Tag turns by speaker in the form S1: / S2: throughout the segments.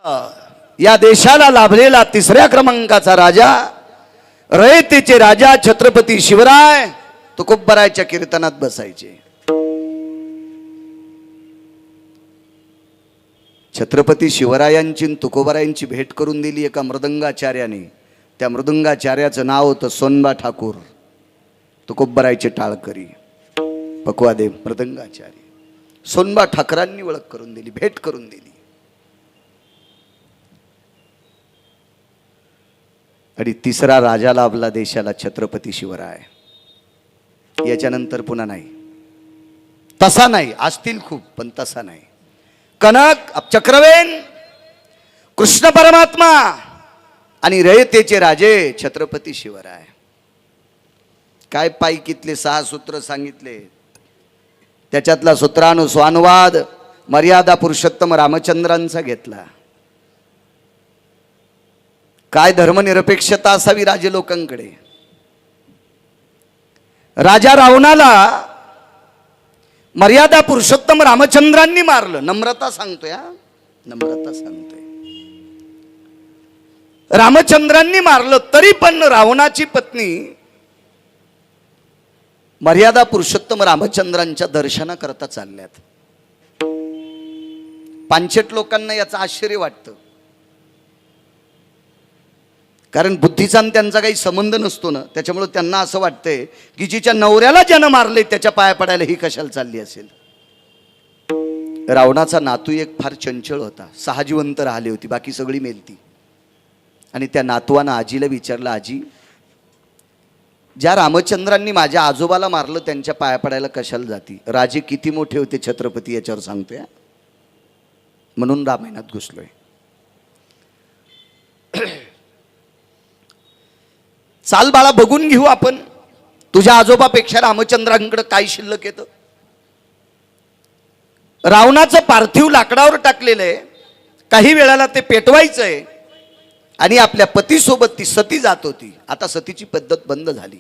S1: या देशाला लाभलेला तिसऱ्या क्रमांकाचा राजा, रयतेचे राजा छत्रपती शिवराय तुकोबरायच्या कीर्तनात बसायचे. छत्रपती शिवरायांची तुकोबरायांची भेट करून दिली एका मृदंगाचार्याने. त्या मृदंगाचार्याचं नाव होतं सोनबा ठाकूर, तुकोबरायचे टाळकरी, पक्वादे मृदंगाचार्य. सोनबा ठाकरांनी ओळख करून दिली, भेट करून दिली. आणि तिसरा राजा लाभला देशाला, छत्रपती शिवराय. याच्यानंतर पुन्हा नाही, तसा नाही. असतील खूप पण तसा नाही. कनक, चक्रवेन, कृष्ण परमात्मा आणि रयतेचे राजे छत्रपती शिवराय. काय पायकीतले 6 सूत्र सांगितले. त्याच्यातला सूत्रानुस्वानुवाद मर्यादा पुरुषोत्तम रामचंद्रांचा घेतला. काय धर्मनिरपेक्षता असावी राजे लोकांकडे. राजा रावणाला मर्यादा पुरुषोत्तम रामचंद्रांनी मारलं. नम्रता सांगतोय, नम्रता सांगतोय. रामचंद्रांनी मारलं तरी पण रावणाची पत्नी मर्यादा पुरुषोत्तम रामचंद्रांच्या दर्शनाकरता चालल्यात. पांचट लोकांना याचं आश्चर्य वाटतं, कारण बुद्धीचा त्यांचा काही संबंध नसतो ना. त्याच्यामुळे त्यांना असं वाटतंय की जिच्या नवऱ्याला ज्यानं मारले त्याच्या पाया पडायला ही कशाला चालली असेल. रावणाचा नातू एक फार चंचल होता. 6 जिवंत राहिली होती, बाकी सगळी मेलती. आणि त्या नातवानं आजीला विचारलं, आजी, ज्या रामचंद्रांनी माझ्या आजोबाला मारलं त्यांच्या पाया पडायला कशाला जाती. राजे किती मोठे होते छत्रपती याच्यावर सांगतोय, म्हणून रामायणात घुसलोय. चाल बाळा, बघून घेऊ आपण तुझ्या आजोबापेक्षा रामचंद्रांकडे काय शिल्लक येतं. रावणाचं पार्थिव लाकडावर टाकलेलं आहे. काही वेळाला ते पेटवायचंय आणि आपल्या पतीसोबत ती सती जात होती. आता सतीची पद्धत बंद झाली.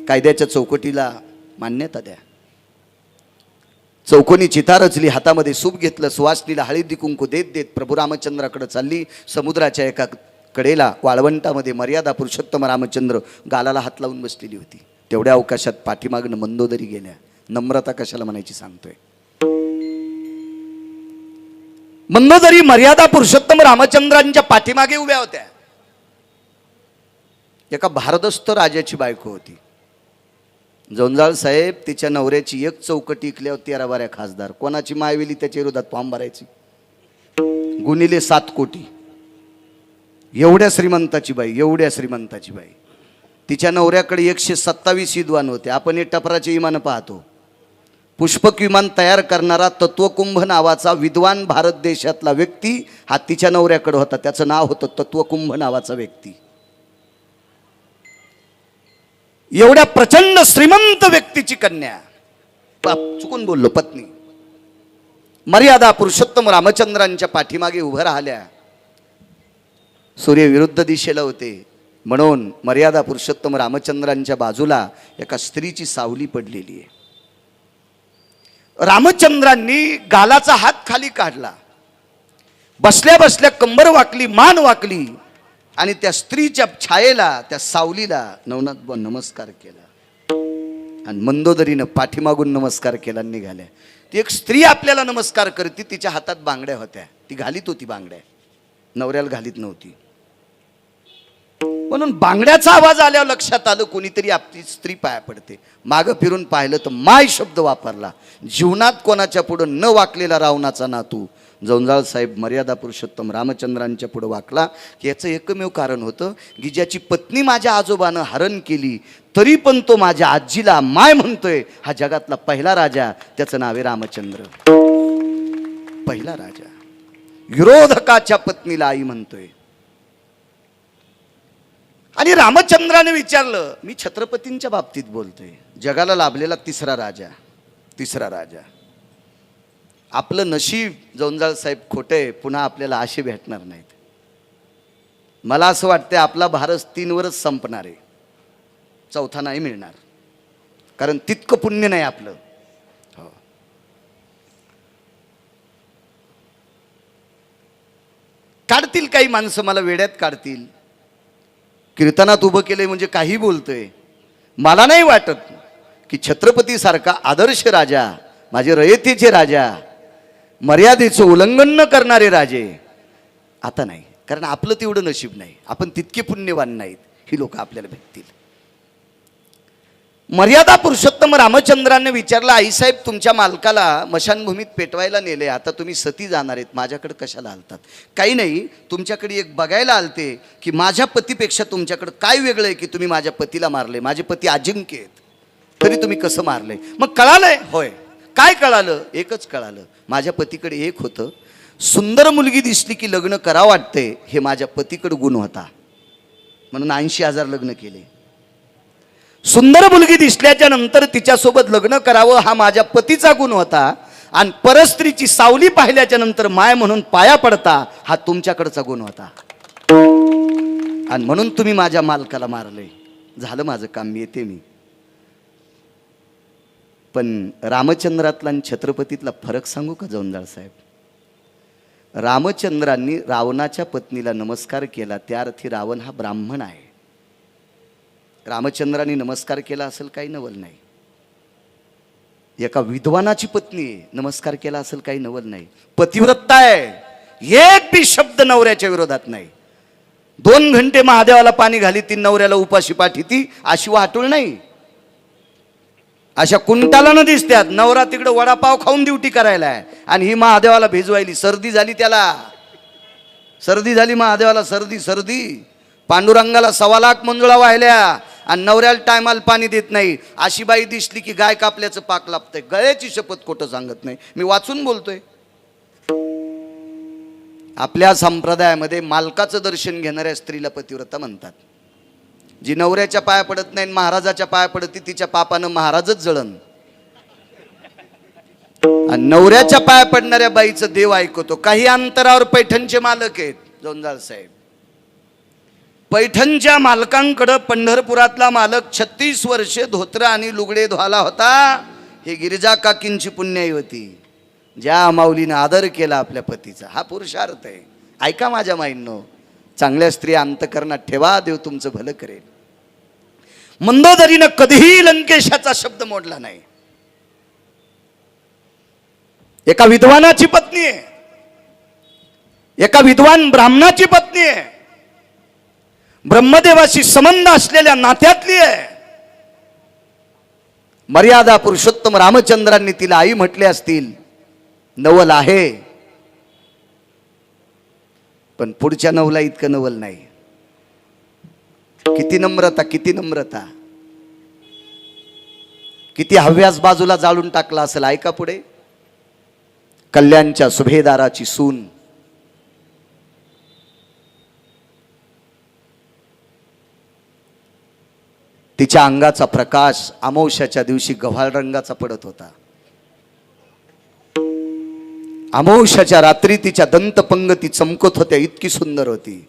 S1: कायद्याच्या चौकटीला मान्यता द्या. चौकोनी चिता रचली, हातामध्ये सूप घेतलं, सुवासनीला हळदी कुंकू देत देत प्रभू रामचंद्राकडे चालली. समुद्राच्या एका कडेला वाळवंटामध्ये मर्यादा पुरुषोत्तम रामचंद्र गालाला हात लावून बसलेली होती. तेवढ्या अवकाशात पाठीमागनं मंदोदरी गेल्या. नम्रता कशाला म्हणायची सांगतोय. मंदोदरी मर्यादा पुरुषोत्तम रामचंद्रांच्या पाठीमागे उभ्या होत्या. एका भारदस्त राजाची बायको होती. जोंजाळ साहेब तिच्या नवऱ्याची एक चौकटी इकल्यावर 13-12 खासदार. कोणाची मायवेली त्याच्या विरोधात फॉर्म भरायची. गुणिले 7 कोटी. एवढ्या श्रीमंताची बाई, एवढ्या श्रीमंताची बाई. तिच्या नवऱ्याकडे 127 विद्वान होते. आपण हे टपराचे विमान पाहतो. पुष्पक विमान तयार करणारा तत्वकुंभ नावाचा विद्वान भारत देशातला व्यक्ती हा तिच्या नवऱ्याकडे होता. त्याचं नाव होतं तत्वकुंभ नावाचा व्यक्ती. एवढ्या प्रचंड श्रीमंत व्यक्तीची कन्या, चुकून बोललो, पत्नी मर्यादा पुरुषोत्तम रामचंद्रांच्या पाठीमागे उभं राहिल्या. सूर्य विरुद्ध दिशेला होते म्हणून मर्यादा पुरुषोत्तम रामचंद्रांच्या बाजूला एका स्त्रीची सावली पडलेली आहे. रामचंद्रांनी गालाचा हात खाली काढला, बसल्या बसल्या कंबर वाकली, मान वाकली आणि त्या स्त्रीच्या छायेला, त्या सावलीला नवनाथ नमस्कार केला आणि मंदोदरीनं पाठीमागून नमस्कार केला. निघाल्या. ती एक स्त्री आपल्याला नमस्कार करते. तिच्या हातात बांगड्या होत्या. ती घालीत होती बांगड्या, नवऱ्याला घालीत नव्हती. म्हणून बांगड्याचा आवाज आल्यावर लक्षात आलं कोणीतरी आपली स्त्री पाया पडते. मागं फिरून पाहिलं तर माय शब्द वापरला. जीवनात कोणाच्या पुढं न वाकलेला रावणाचा नातू जोंजाळ साहेब मर्यादा पुरुषोत्तम रामचंद्रांच्या पुढे वाकला. की याचं एकमेव कारण होतं की ज्याची पत्नी माझ्या आजोबानं हरण केली तरी पण तो माझ्या आजीला माय म्हणतोय. हा जगातला पहिला राजा, त्याचं नाव आहे रामचंद्र. पहिला राजा विरोधकाच्या पत्नीला आई म्हणतोय. आणि रामचंद्राने विचारलं, मी छत्रपतींच्या बाबतीत बोलतोय, जगाला लाभलेला तिसरा राजा, तिसरा राजा. आपलं नशीब जोंजाळ साहेब खोटं, पुन्हा आपल्याला असे भेटणार नाहीत. मला असं वाटतं आपला भारत 3 वर्ष संपणार आहे, चौथा नाही मिळणार, कारण तितकं पुण्य नाही आपलं. हो. काढतील काही माणसं, मला वेड्यात काढतील. कीर्तनात उभं केलंय म्हणजे काही बोलतोय. मला नाही वाटत की छत्रपती सारखा आदर्श राजा, माझे रयतेचे राजा, मर्यादेचं उल्लंघन न करणारे राजे आता नाही. कारण आपलं तेवढं नशीब नाही, आपण तितके पुण्यवान नाहीत. ही लोक आपल्याला भेटतील. मर्यादा पुरुषोत्तम रामचंद्रांनी विचारलं, आईसाहेब तुमच्या मालकाला मशानभूमीत पेटवायला नेले, आता तुम्ही सती जाणार आहेत, माझ्याकडे कशाला आलतात? काही नाही, तुमच्याकडे एक बघायला आलते की माझ्या पतीपेक्षा तुमच्याकडे काय वेगळं आहे की तुम्ही माझ्या पतीला मारले? माझे पती अजिंक्य आहेत, तरी तुम्ही कसं मारले? मग कळालंय? होय. काय कळालं? एकच कळालं, माझ्या पतीकडे एक होतं, सुंदर मुलगी दिसली की लग्न करावं वाटते, हे माझ्या पतीकडे गुण होता, म्हणून 80,000 लग्न केले. सुंदर मुलगी दिसल्याच्या नंतर तिच्यासोबत लग्न करावं हा माझ्या पतीचा गुण होता, आणि परस्त्रीची सावली पाहिल्याच्या नंतर माय म्हणून पाया पडता हा तुमच्याकडचा गुण होता, आणि म्हणून तुम्ही माझ्या मालकाला मारले. झालं माझं काम, येते मी. पण रामचंद्रातला आणि छत्रपतीतला फरक सांगू का जोंजाळ साहेब? रामचंद्रांनी रावणाच्या पत्नीला नमस्कार केला, त्या अर्थी रावण हा ब्राह्मण आहे. रामचंद्रांनी नमस्कार केला असेल काही नवल नाही. एका विद्वानाची पत्नी नमस्कार केला असेल काही नवल नाही. पतिव्रता आहे, एक बी शब्द नवऱ्याच्या विरोधात नाही. 2 घंटे महादेवाला पाणी घाली ती, नवऱ्याला उपाशी पाठीती, अशी वाटूळ नाही. अशा कुंटाला न दिसत्यात. नवरा तिकडे वडापाव खाऊन ड्युटी करायला आहे आणि ही महादेवाला भेजवायली. सर्दी झाली त्याला, सर्दी झाली महादेवाला, सर्दी सर्दी. पांडुरंगाला 1.25 लाख मंजुळा वाहिल्या आणि नवऱ्याला टायमाला पाणी देत नाही. अशी बाई दिसली की गाय कापल्याचं पाक लागतंय. गळ्याची शपथ खोटं सांगत नाही, मी वाचून बोलतोय. आपल्या संप्रदायामध्ये मालकाचं दर्शन घेणाऱ्या स्त्रीला पतिव्रता म्हणतात. जी नवऱ्याच्या पाया पडत नाही, महाराजाच्या पाया पडती, तिच्या पापानं महाराजच जळण. आणि नवऱ्याच्या पाया पडणाऱ्या बाईचं देव ऐकतो. काही अंतरावर पैठणचे मालक आहेत जोंजाळ साहेब. पैठणच्या मालकांकडं पंढरपुरातला मालक 36 वर्षे धोत्र आणि लुगडे धुवाला होता. हे गिरिजा काकींची पुण्याई होती, ज्या माऊलीनं आदर केला आपल्या पतीचा. हा पुरुषार्थ आहे. ऐका माझ्या माईंनो, चांगल्या स्त्री अंतकरणात ठेवा, देव तुमचं भलं करेल. मंदोदरीनं कधीही लंकेशाचा शब्द मोडला नाही. एका विद्वानाची पत्नी आहे, एका विद्वान ब्राह्मणाची पत्नी आहे, ब्रह्मदेवाशी संबंध असलेल्या नात्यातली आहे. मर्यादा पुरुषोत्तम रामचंद्रांनी तिला आई म्हटले असतील, नवल आहे, पण पुढच्या नवला इतकं नवल नाही. किती नम्रता, किती नम्रता, किती हव्यास बाजूला जाळून टाकला असेल. ऐका पुढे. कल्याणच्या सुभेदाराची सून, तिच्या अंगाचा प्रकाश अमावस्याच्या दिवशी गव्हाळ रंगाचा पडत होता. अमावस्याच्या रात्री तिच्या दंतपंगती चमकत होत्या, इतकी सुंदर होती.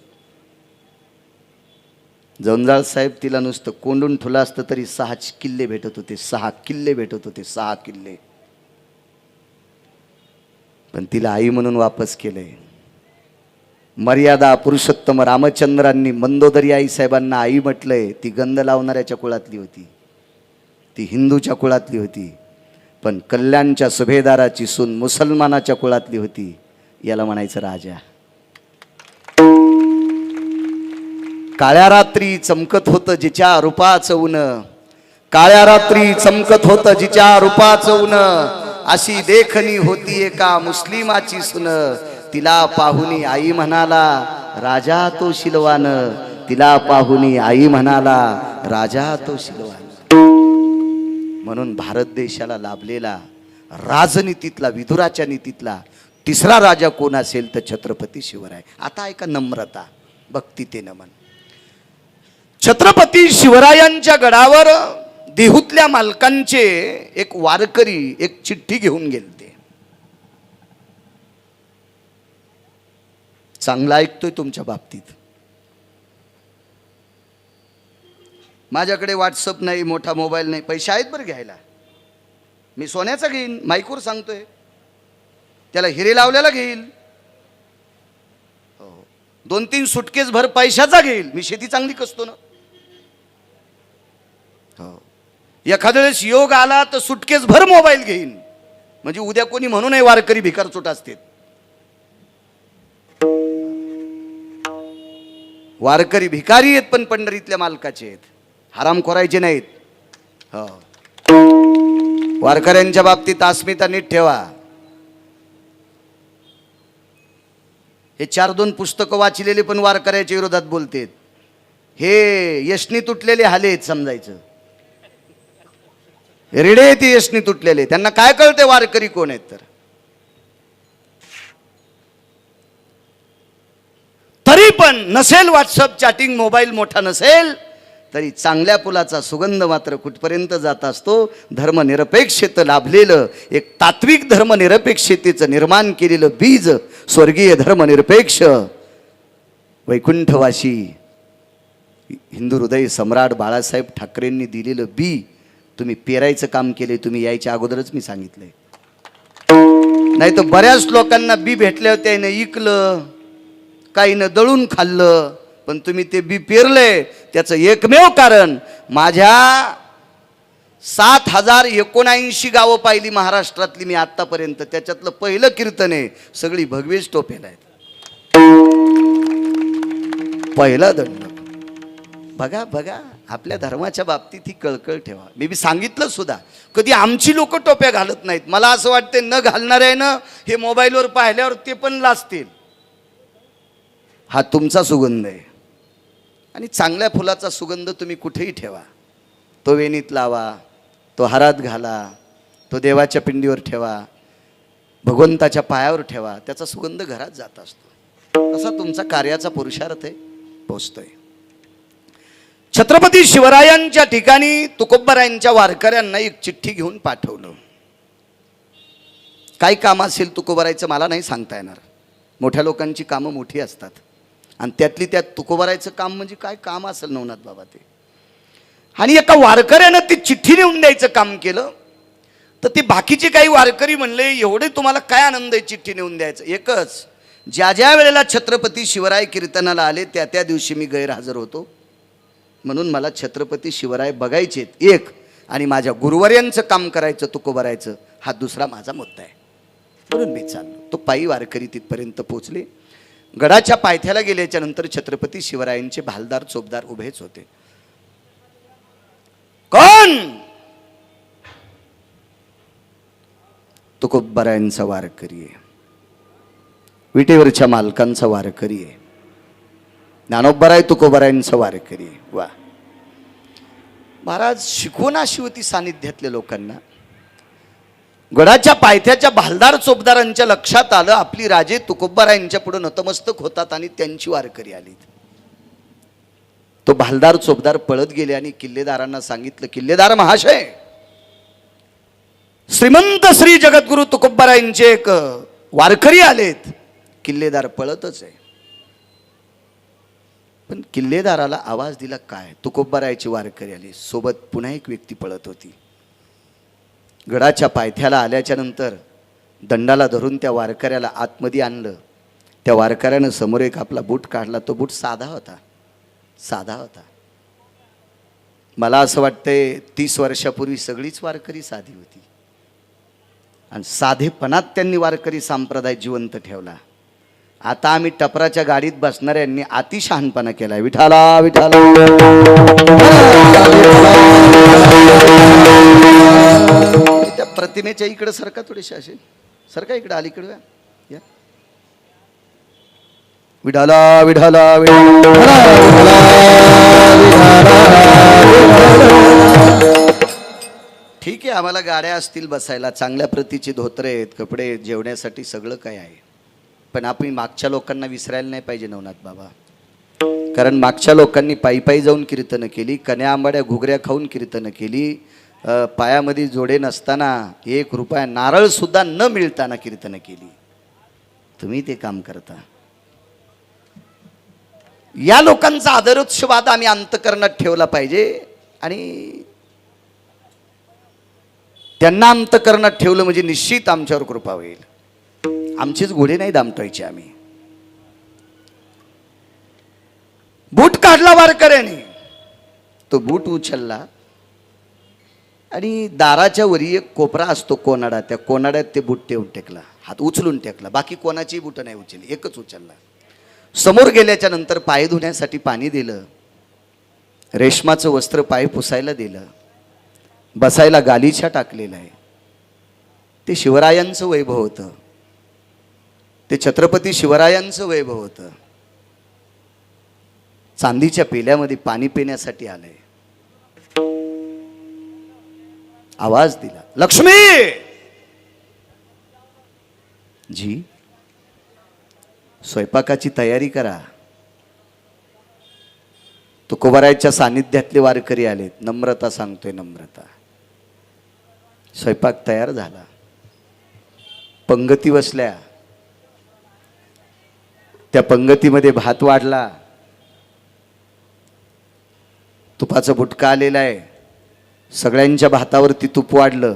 S1: जोंजाळ साहेब तिला नुसतं कोंडून ठुला असतं तरी 6 किल्ले भेटत होते, 6 किल्ले भेटत होते, 6 किल्ले. पण तिला आई म्हणून वापस केले. मर्यादा पुरुषोत्तम रामचंद्रांनी मंदोदरी आई साहेबांना आई म्हटलंय. ती गंध लावणाऱ्याच्या कुळातली होती, ती हिंदूच्या कुळातली होती. पण कल्याणच्या सुभेदाराची सून मुसलमानाच्या कुळातली होती. याला म्हणायचं राजा. काळ्या रात्री चमकत होतं जिच्या रूपाचं ऊन, काळ्या रात्री चमकत होतं जिच्या रूपाचं ऊन, अशी देखणी होती एका मुस्लिमाची सून. तिला पाहुनी आई म्हणाला राजा तो शिलवान, तिला पाहुनी आई म्हणाला राजा तो शिलवान. म्हणून भारत देशाला लाभलेला राजनीतीतला, विदुराच्या नीतीतला तिसरा राजा कोण असेल तर छत्रपती शिवराय. आता ऐका नम्रता, भक्ती ते नमन. छत्रपती शिवरायांच्या गडावर देहूतल्या मालकांचे एक वारकरी एक चिठ्ठी घेऊन गेलते. चांगला ऐकतोय तुमच्या बाबतीत. माझ्याकडे व्हॉट्सअप नाही, मोठा मोबाईल नाही, पैसे आहेत बरं घ्यायला. मी सोन्याचा घेईन, माईकवर सांगतोय. त्याला हिरे लावलेला घेईल. 2-3 सुटकेस भर पैशाचा घेईल, मी शेती चांगली कसतो ना. हो, एखाद्या वेळेस योग आला तर सुटकेस भर मोबाईल घेईन, म्हणजे उद्या कोणी म्हणू नये वारकरी भिकार चोट असते. वारकरी भिकारी आहेत पण पंढरीतल्या मालकाचे आहेत, हराम खोरायचे नाहीत. हो, वारकऱ्यांच्या बाबतीत अस्मिता नीट ठेवा. हे 4-2 पुस्तकं वाचलेले पण वारकऱ्याच्या विरोधात बोलतेत. हे यशनी तुटलेले हाले आहेत समजायचं. रेडे ते यशनी तुटलेले, त्यांना काय कळते वारकरी कोण आहेत तर. तरी पण नसेल व्हॉट्सअप चॅटिंग, मोबाईल मोठा नसेल तरी चांगल्या फुलाचा सुगंध मात्र कुठपर्यंत जात असतो. धर्मनिरपेक्षतेत लाभलेलं एक तात्विक धर्मनिरपेक्षतेचं निर्माण केलेलं बीज, स्वर्गीय धर्मनिरपेक्ष वैकुंठवासी हिंदू हृदय सम्राट बाळासाहेब ठाकरेंनी दिलेलं बी तुम्ही पेरायचं काम केले. तुम्ही यायच्या अगोदरच मी सांगितलंय. नाही तर बऱ्याच लोकांना बी भेटले होते, त्याने इकलं, काहीनं दळून खाल्लं, पण तुम्ही ते बी पेरले. त्याचं एकमेव कारण, माझ्या 7079 गावं पाहिली महाराष्ट्रातली मी आत्तापर्यंत, त्याच्यातलं पहिलं कीर्तन आहे सगळी भगवेश टोपेला आहेत. पहिला दंड. बघा बघा, आपल्या धर्माच्या बाबतीत ही कळकळ ठेवा. मी बी सांगितलं सुद्धा, कधी आमची लोक टोप्या घालत नाहीत. मला असं वाटते न घालणाऱ्यानं हे मोबाईलवर पाहिल्यावर ते पण लाजतील. हा तुमचा सुगंध आहे, आणि चांगल्या फुलाचा सुगंध तुम्ही कुठेही ठेवा. तो वेणीत लावा, तो हारात घाला, तो देवाच्या पिंडीवर ठेवा, भगवंताच्या पायावर ठेवा, त्याचा सुगंध घरात जात असतो. असा तुमचा कार्याचा पुरुषार्थ आहे, पोचतोय. छत्रपती शिवरायांच्या ठिकाणी तुकोबारायांच्या वारकऱ्यांना एक चिठ्ठी घेऊन पाठवलं. काय काम असेल तुकोबारायचं मला नाही सांगता येणार. मोठ्या लोकांची कामं मोठी असतात, आणि त्यातली त्यात तुकोबारायचं काम म्हणजे काय काम असेल नवनाथ बाबा ते. आणि एका वारकऱ्यानं ती चिठ्ठी नेऊन द्यायचं काम केलं. तर ते बाकीचे काही वारकरी म्हणले, एवढे तुम्हाला काय आनंद आहे चिठ्ठी नेऊन द्यायचं. एकच, ज्या ज्या वेळेला छत्रपती शिवराय कीर्तनाला आले त्या त्या दिवशी मी गैरहजर होतो, म्हणून मला छत्रपती शिवराय बघायचेत एक, आणि माझ्या गुरुवर्यांचं काम करायचं तुकोबारायचं, हा दुसरा माझा मुद्दा आहे. म्हणून मी चाललो. तो पायी वारकरी तिथपर्यंत पोचले. गडाच्या पायथ्याला गेल्याच्या नंतर छत्रपती शिवरायांचे भालदार चोपदार उभेच होते. कोण? तुकोबारायांचा वारकरी आहे, विटेवरच्या मालकांचा वारकरी आहे, ज्ञानोबाराय तुकोबारायांचा वारकरी आहे. वा महाराज, शिकवण अशी होती सानिध्यातल्या लोकांना. गडाच्या पायथ्याच्या भालदार चोपदारांच्या लक्षात आलं आपली राजे तुकोबारायांच्या पुढे नतमस्तक होतात आणि त्यांची वारकरी आली. तो भालदार चोपदार पळत गेले आणि किल्लेदारांना सांगितलं, किल्लेदार महाशय, श्रीमंत श्री जगद्गुरु तुकोबारायांचे एक वारकरी आलेत. किल्लेदार पळतच आहे, पण किल्लेदाराला आवाज दिला, काय? तुकोबारायाची वारकरी आली. सोबत पुन्हा एक व्यक्ती पळत होती. गडाच्या पायथ्याला आल्याच्या नंतर दंडाला धरून त्या वारकऱ्याला आतमध्ये आणलं. त्या वारकऱ्यानं समोर एक आपला बूट काढला. तो बूट साधा होता, साधा होता. मला असं वाटतंय 30 वर्षापूर्वी सगळीच वारकरी साधी होती, आणि साधेपणात त्यांनी वारकरी संप्रदाय जिवंत ठेवला. आता आम्ही टपराच्या गाडीत बसणाऱ्यांनी अति शहाणपणा केलाय. विठाला विठाला. त्या प्रतिमेच्या इकडे सरका थोडीशी, असे सरका इकडे, अलीकडे या. विठाला विठाला ठीक आहे, आम्हाला गाड्या असतील बसायला, चांगल्या प्रतीची धोतरे आहेत, कपडे आहेत, जेवण्यासाठी सगळं काय आहे. पण आपण मागच्या लोकांना विसरायला नाही पाहिजे नवनाथ बाबा. कारण मागच्या लोकांनी पायी पायी जाऊन कीर्तनं केली, कन्या आंबाड्या घुगऱ्या खाऊन कीर्तनं केली, पायामध्ये जोडे नसताना, 1 रुपया नारळ सुद्धा न मिळताना कीर्तनं केली. तुम्ही ते काम करता. या लोकांचा आदरोत्सवाद आम्ही अंतकरणात ठेवला पाहिजे, आणि त्यांना अंतकरणात ठेवलं म्हणजे निश्चित आमच्यावर कृपा होईल. आमचेच घोडे नाही दामटायचे आम्ही. बूट काढला वारकऱ्याने, तो बूट उचलला आणि दाराच्या वरी एक कोपरा असतो कोनाडा, त्या कोनाड्यात ते बूट ठेवून टेकला, हात उचलून टेकला, बाकी कोणाची बूट नाही उचलली, एकच उचलला. समोर गेल्याच्या नंतर पाय धुण्यासाठी पाणी दिलं, रेशमाचं वस्त्र पाय पुसायला दिलं, बसायला गालिचा टाकलेला आहे. ते शिवरायांचं वैभव होतं, ते छत्रपती शिवरायांचं वैभव होतं. चांदीच्या पेल्यामध्ये पाणी पिण्यासाठी आलंय. आवाज दिला, लक्ष्मी जी स्वयंपाकाची तयारी करा. तुकोबारायच्या सानिध्यातले वारकरी आलेत. नम्रता सांगतोय, नम्रता. स्वयंपाक तयार झाला, पंगती बसल्या, त्या पंगतीमध्ये भात वाढला, तुपाचा बुटका आलेला आहे, सगळ्यांच्या भातावरती तूप वाढलं.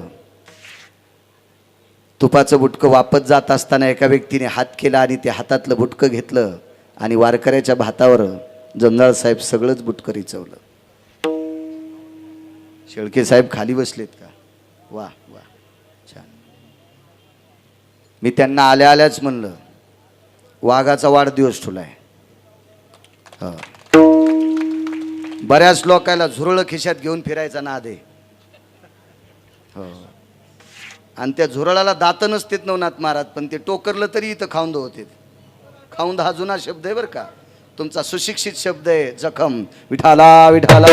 S1: तुपाचं बुटकं वापस जात असताना एका व्यक्तीने हात केला आणि त्या हातातलं बुटकं घेतलं आणि वारकऱ्याच्या भातावर जंजाळ साहेब सगळंच बुटकं रिचवलं. शेळके साहेब खाली बसलेत का? वा वा, छान. मी त्यांना आल्या आल्याच म्हणलं, वाघाचा वाढदिवस ठुलाय. बऱ्याच लोकांना झुरळ खिशात घेऊन फिरायचा नाद आहे. आणि त्या झुरळाला दात नसतेत नवनाथ महाराज, पण ते टोकरलं तरी इथं खाऊंद होते. खाऊंद हा जुना शब्द आहे बरं का, तुमचा सुशिक्षित शब्द आहे. जखम विठाला विठाला.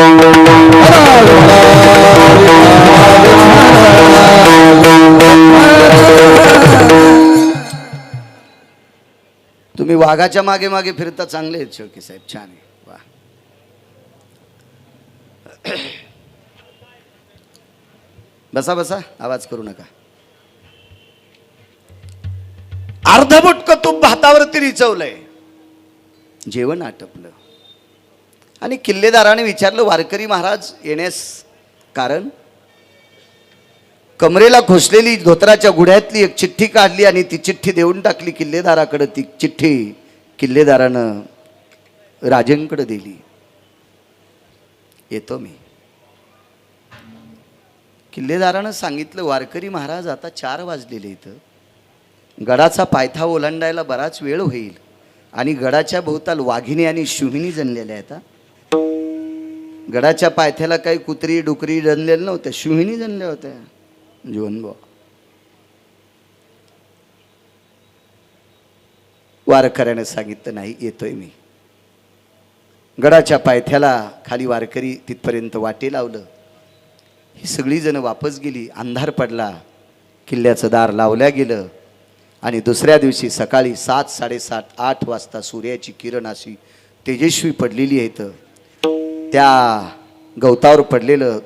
S1: तुम्ही वाघाच्या मागे मागे फिरता, चांगले आहेत शेळके साहेब, छान आहे. वा. बसा बसा, आवाज करू नका. अर्धबुटकं तूप भातावरती रिचवलंय. जेवण आटपलं आणि किल्लेदाराने विचारलं, वारकरी महाराज येण्यास कारण? कमरेला खोसलेली धोत्राच्या गुढ्यातली एक चिठ्ठी काढली आणि ती चिठ्ठी देऊन टाकली किल्लेदाराकडे. ती चिठ्ठी किल्लेदारानं राजेंकडे दिली. येतो मी. किल्लेदारानं सांगितलं, वारकरी महाराज आता 4 वाजलेले, इथं गडाचा पायथा ओलांडायला बराच वेळ होईल आणि गडाच्या भोवताल वाघिणी आणि शिवहिणी जणलेल्या आहेत. गडाच्या पायथ्याला काही कुत्री डुकरी जणलेल्या नव्हत्या, शिवहिणी जणल्या होत्या. जीवनभाऊ वारकऱ्याने सांगितलं, नाही येतोय मी. गडाच्या पायथ्याला खाली वारकरी तिथपर्यंत वाटे लावलं. ही सगळी जण वापस गेली. अंधार पडला, किल्ल्याचं दार लावल्या गेलं आणि दुसऱ्या दिवशी सकाळी 7, 7:30, 8 वाजता सूर्याची किरण अशी तेजस्वी पडलेली आहेत. त्या गवतावर पडलेलं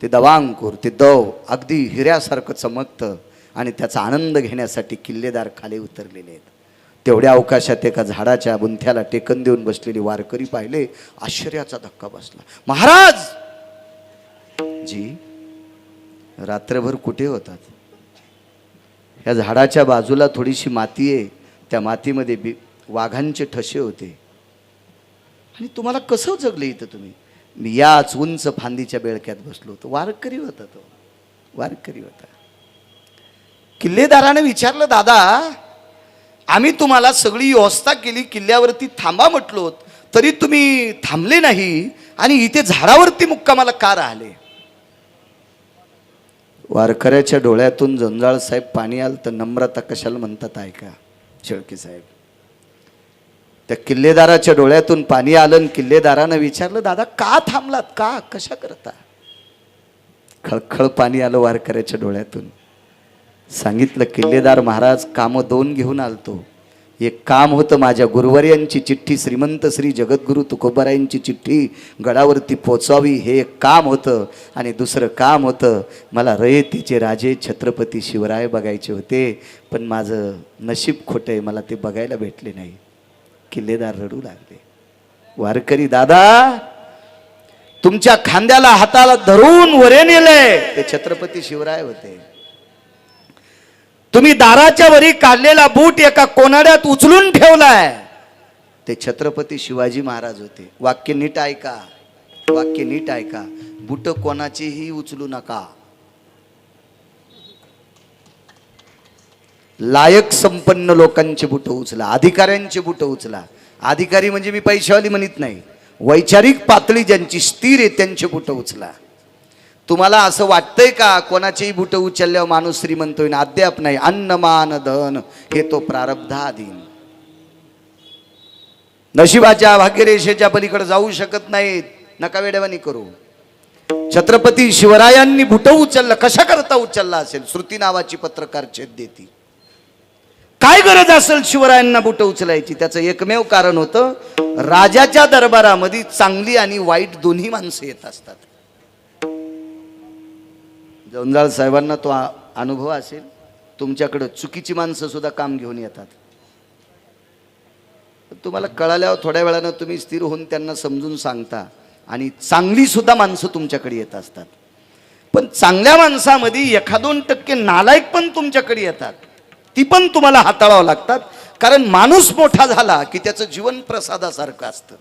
S1: ते दवांकुर, ते दव अगदी हिऱ्यासारखं चमकतं आणि त्याचा आनंद घेण्यासाठी किल्लेदार खाली उतरलेले आहेत. तेवढ्या अवकाशात एका झाडाच्या बुंथ्याला टेकन देऊन बसलेले वारकरी पाहिले. आश्चर्याचा धक्का बसला. महाराज जी रात्रभर कुठे होतात? या झाडाच्या बाजूला थोडीशी माती आहे, त्या मातीमध्ये वाघांचे ठसे होते. आणि तुम्हाला कसं जगले इथं तुम्ही? मी याच उंच फांदीच्या बेळक्यात बसलो होतो. वारकरी होता तो, वारकरी होता. किल्लेदाराने विचारलं, दादा आम्ही तुम्हाला सगळी व्यवस्था केली, किल्ल्यावरती थांबा म्हटलो, तरी तुम्ही थांबले नाही आणि इथे झाडावरती मुक्कामाला का राहिले? वारकऱ्याच्या डोळ्यातून जंजाळ साहेब पाणी आलं. तर नम्रता कशाला म्हणतात ऐका शेळके साहेब. त्या किल्लेदाराच्या डोळ्यातून पाणी आलं. किल्लेदारानं विचारलं, दादा का थांबलात, का कशा करता? खळखळ पाणी आलं वारकऱ्याच्या डोळ्यातून. सांगितलं, किल्लेदार महाराज कामं 2 घेऊन आलतो. एक काम होतं माझ्या गुरुवर्यांची चिठ्ठी, श्रीमंत श्री जगद्गुरु तुकोबारायांची चिठ्ठी गडावरती पोचावी, हे एक काम होतं. आणि दुसरं काम होतं, मला रयतेचे राजे छत्रपती शिवराय बघायचे होते, पण माझं नशीब खोटं आहे, मला ते बघायला भेटले नाही. किल्लेदार रडू लागले. वारकरी दादा तुमच्या खांद्याला हाताला धरून वरे नेले ते छत्रपती शिवराय होते. तुम्ही दाराच्या वरी काढलेला बूट एका कोनाड्यात उचलून ठेवलाय, ते छत्रपती शिवाजी महाराज होते. वाक्य नीट ऐका, वाक्य नीट ऐका. बुट कोणाचीही उचलू नका. लायक संपन्न लोकांचे बुट उचला, अधिकाऱ्यांचे बुट उचला. अधिकारी म्हणजे मी पैशावाली म्हणत नाही, वैचारिक पातळी ज्यांची स्थिर आहे त्यांचे बुट उचला. तुम्हाला असं वाटतंय का कोणाचेही बुट उचलल्यावर माणूस श्रीमंत होईल? अद्याप नाही. अन्न मान धन हे तो प्रारब्धाधीन. नशिबाच्या भाग्यरेषेच्या पलीकडे जाऊ शकत नाहीत. नका वेडवानी करू. छत्रपती शिवरायांनी बुट उचललं, कशा करता उचलला असेल? श्रुती नावाची पत्रकार छेद देती. काय गरज असेल शिवरायांना बुट उचलायची? त्याचं एकमेव कारण होतं, राजाच्या दरबारामध्ये चांगली आणि वाईट दोन्ही माणसं येत असतात. जोंजाळ साहेबांना तो अनुभव असेल. तुमच्याकडे चुकीची माणसं सुद्धा काम घेऊन येतात. तुम्हाला कळाल्यावर थोड्या वेळानं तुम्ही स्थिर होऊन त्यांना समजून सांगता, आणि चांगली सुद्धा माणसं तुमच्याकडे येत असतात. पण चांगल्या माणसामध्ये 1-2% नालायक पण तुमच्याकडे येतात. ती पण तुम्हाला हाताळावं लागतात. कारण माणूस मोठा झाला की त्याचं जीवन प्रसादासारखं असतं.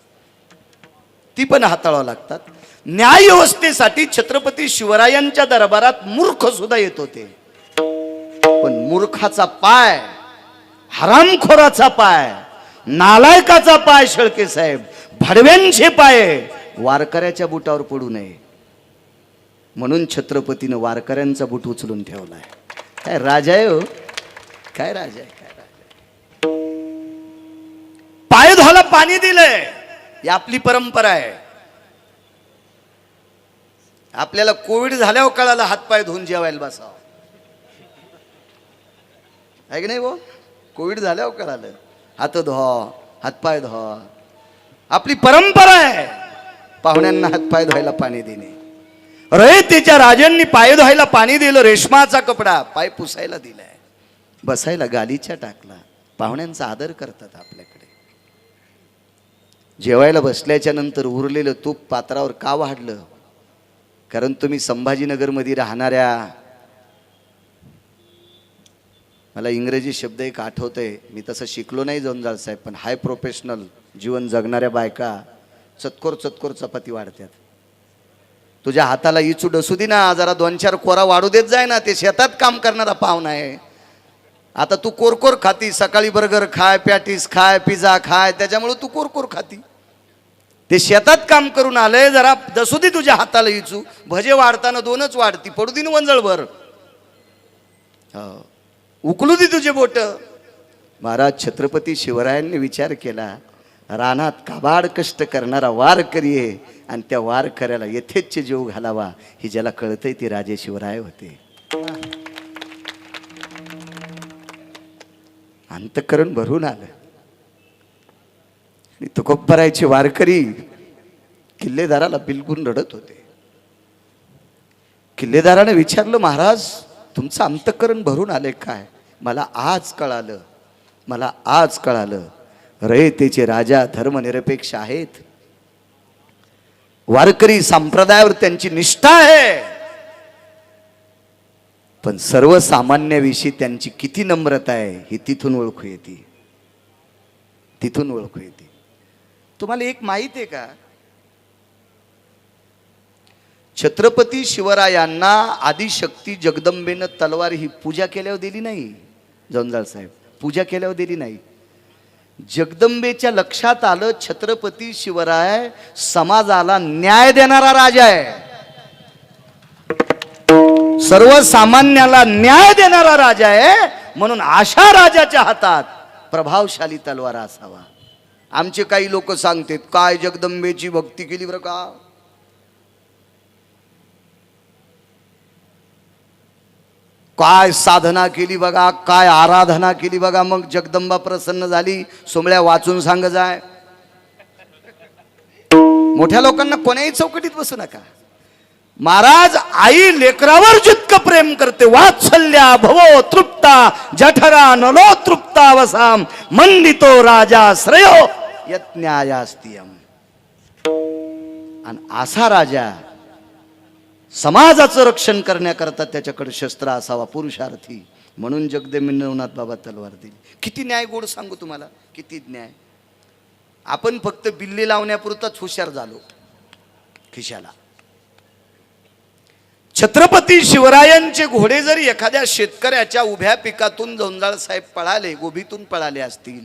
S1: ती पण हाताळावं लागतात. न्याय व्यवस्थेसाठी छत्रपती शिवरायांच्या दरबारात मूर्ख सुद्धा येत होते. पण मूर्खाचा पाय, हरामखोराचा पाय, नालायकाचा पाय, शेळके साहेब, भडव्यांचे पाय वारकऱ्याच्या बुटावर पडू नये म्हणून छत्रपतीनं वारकऱ्यांचा बुट उचलून ठेवलाय. काय राजा आहे हो, काय राजा आहे, काय राजा. पाय धुवायला पाणी दिलंय, ही आपली परंपरा आहे. आपल्याला कोविड झाल्यावर कळालं हातपाय धुवून जेवायला बसावं, आहे की नाही भाऊ? कोविड झाल्यावर कळालं हात धुवा, हातपाय धुवा. आपली परंपरा आहे पाहुण्यांना हातपाय धुवायला पाणी देणे. रयतेच्या राजांनी पाय धुवायला पाणी दिलं, रेशमाचा कपडा पाय पुसायला दिलाय, बसायला गालीच्या टाकला. पाहुण्यांचा आदर करतात आपल्याकडे. जेवायला बसल्याच्या नंतर उरलेलं तूप पात्रावर का वाढलं? कारण तुम्ही संभाजीनगरमध्ये राहणाऱ्या, मला इंग्रजी शब्द एक आठवतंय, मी तसं शिकलो नाही जोंजाळ साहेब, पण हाय प्रोफेशनल जीवन जगणाऱ्या बायका चतकोर चतकोर चपाती वाढतात. तुझ्या हाताला इचू डसू दे ना, जरा 2-4 कोरा वाढू देत जाय ना. ते शेतात काम करणारा पाहुणा आहे. आता तू कोरकोर खाती, सकाळी बर्गर खाय, पॅटीस खाय, पिझ्झा खाय, त्याच्यामुळे तू कोरकोर खाती. ते शेतात काम करून आलंय, जरा दसू दे तुझ्या हाताला इचू. भजे वाढताना 2च वाढती, पडू दे वंजळभर, उकलू दे तुझे बोट. महाराज छत्रपती शिवरायांनी विचार केला, रानात काबाड कष्ट करणारा वारकरी आहे, आणि त्या वारकऱ्याला यथेच्छ जीव घालावा हे ज्याला कळतंय ते राजे शिवराय होते. अंतःकरण भरून आलं. तुकोबरायचे वारकरी किल्लेदाराला बिलगून रडत होते. किल्लेदाराने विचारलं, महाराज तुमचं अंतःकरण भरून आले काय? मला आज कळालं, मला आज कळालं, रयतेचे राजा धर्मनिरपेक्ष आहेत. वारकरी संप्रदायावर त्यांची निष्ठा आहे, पण सर्वसामान्याविषयी त्यांची किती नम्रता आहे ही तिथून ओळखू येते, तिथून ओळखू येते. तुम्हाला एक माहित आहे का, छत्रपती शिवरायांना आदिशक्ती जगदंबेनं तलवार ही पूजा केल्यावर दिली नाही. जोंजाळ साहेब, पूजा केल्यावर दिली नाही. जगदंबेच्या लक्षात आलं छत्रपती शिवराय समाजाला न्याय देणारा राजा आहे, सर्वसामान्याला न्याय देणारा राजा आहे, म्हणून अशा राजाच्या हातात प्रभावशाली तलवार असावा. आमचे काही लोक सांगतात काय जगदंबेची भक्ती केली बरं का, काय साधना केली बघा, काय आराधना केली बघा, मग जगदंबा प्रसन्न झाली. सोमळ्या वाचून सांग जाय. मोठ्या लोकांना कोणाही चौकटीत बसू नका. महाराज आई लेकरावर जितकं प्रेम करते, वात्सल्या भवो तृप्ता जठरा नलो तृप्ता वसाम मंडितो राजा श्रेयो यज्ञायास्तियम. आणि असा राजा समाजाचं रक्षण करण्याकरता त्याच्याकडे शस्त्र असावा, पुरुषार्थी. म्हणून जगदंबेने नवनाथ बाबा तलवार दिली. किती न्याय गोड सांगू तुम्हाला, किती न्याय. आपण फक्त बिल्ली लावण्यापुरताच हुशार झालो खिशाला. छत्रपती शिवरायांचे घोडे जर एखाद्या शेतकऱ्याच्या उभ्या पिकातून जोंजाळ साहेब पळाले, गोबीतून पळाले असतील,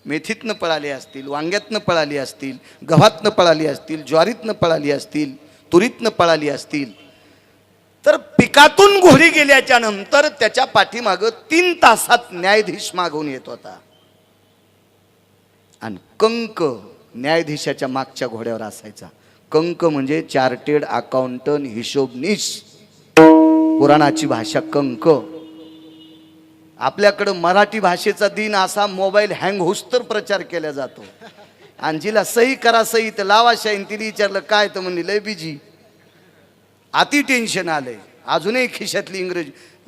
S1: मेथीतनं पळाले असतील, वांग्यातनं पळाली असतील, गव्हातनं पळाली असतील, ज्वारीतनं पळाली असतील, तुरीतनं पळाली असतील, तर पिकातून घोडी गेल्याच्या नंतर त्याच्या पाठीमागं 3 तासात न्यायाधीश मागून येत होता. आणि कंक न्यायाधीशाच्या मागच्या घोड्यावर असायचा. कंक म्हणजे चार्टेड अकाउंटंट, हिशोबनीस. पुराणाची भाषा कंक. आपल्याकडं मराठी भाषेचा दिन असा मोबाईल हँग होस तर प्रचार केला जातो. आणि जिला सही करा, सही तर लावा शाईन, तिने विचारलं काय तर म्हणली लय बिजी, अति टेन्शन आलंय, अजूनही खिशातली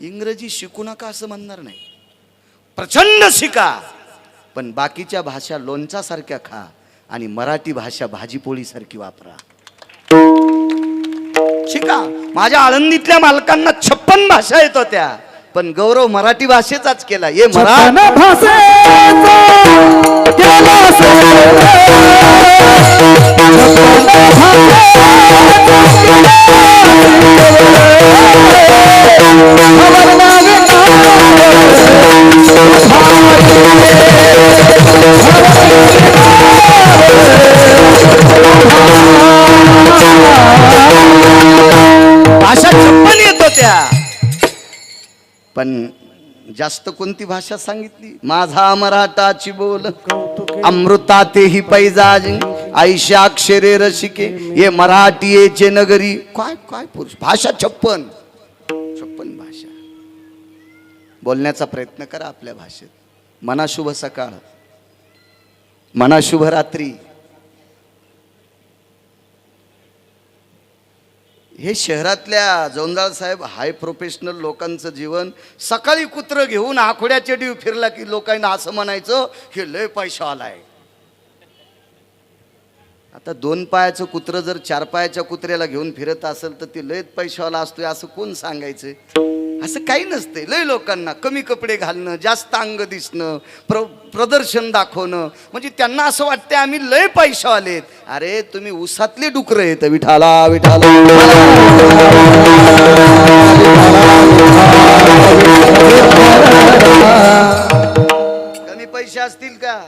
S1: इंग्रजी शिकू नका असं म्हणणार नाही, प्रचंड शिका, पण बाकीच्या भाषा लोणचासारख्या खा आणि मराठी भाषा भाजीपोळी सारखी वापरा. शिका. माझ्या आळंदीतल्या मालकांना 56 भाषा येत होत्या, पण गौरव मराठी भाषेचाच केला. हे मराठी भाषा 56 येत होत्या. पण जास्त कोणती भाषा सांगितली? माझा मराठाची बोल अमृता तेही पैजाज आयशा अक्षरे रसिके ये मराठीचे नगरी. काय काय पुरुष भाषा 56 भाषा. बोलण्याचा प्रयत्न करा आपल्या भाषेत. मना शुभ सकाळ, मना शुभ रात्री. हे शहरातल्या जोंजाळ साहेब हाय प्रोफेशनल लोकांचं जीवन. सकाळी कुत्र घेऊन आखोड्याचे डीव फिरला की लोकांना असं म्हणायचं हे लय पैसा आलाय. आता 2 पायाचं कुत्र जर 4 पायाच्या कुत्र्याला घेऊन फिरत असेल तर ते लयच पैशावाला असतोय असं कोण सांगायचं? असं काही नसतंय. लय लोकांना कमी कपडे घालणं, जास्त अंग दिसणं, प्रदर्शन दाखवणं, म्हणजे त्यांना असं वाटतंय आम्ही लय पैशावालेत. अरे तुम्ही उसातले डुकरं येत. विठाला विठाला. कमी पैसे असतील का?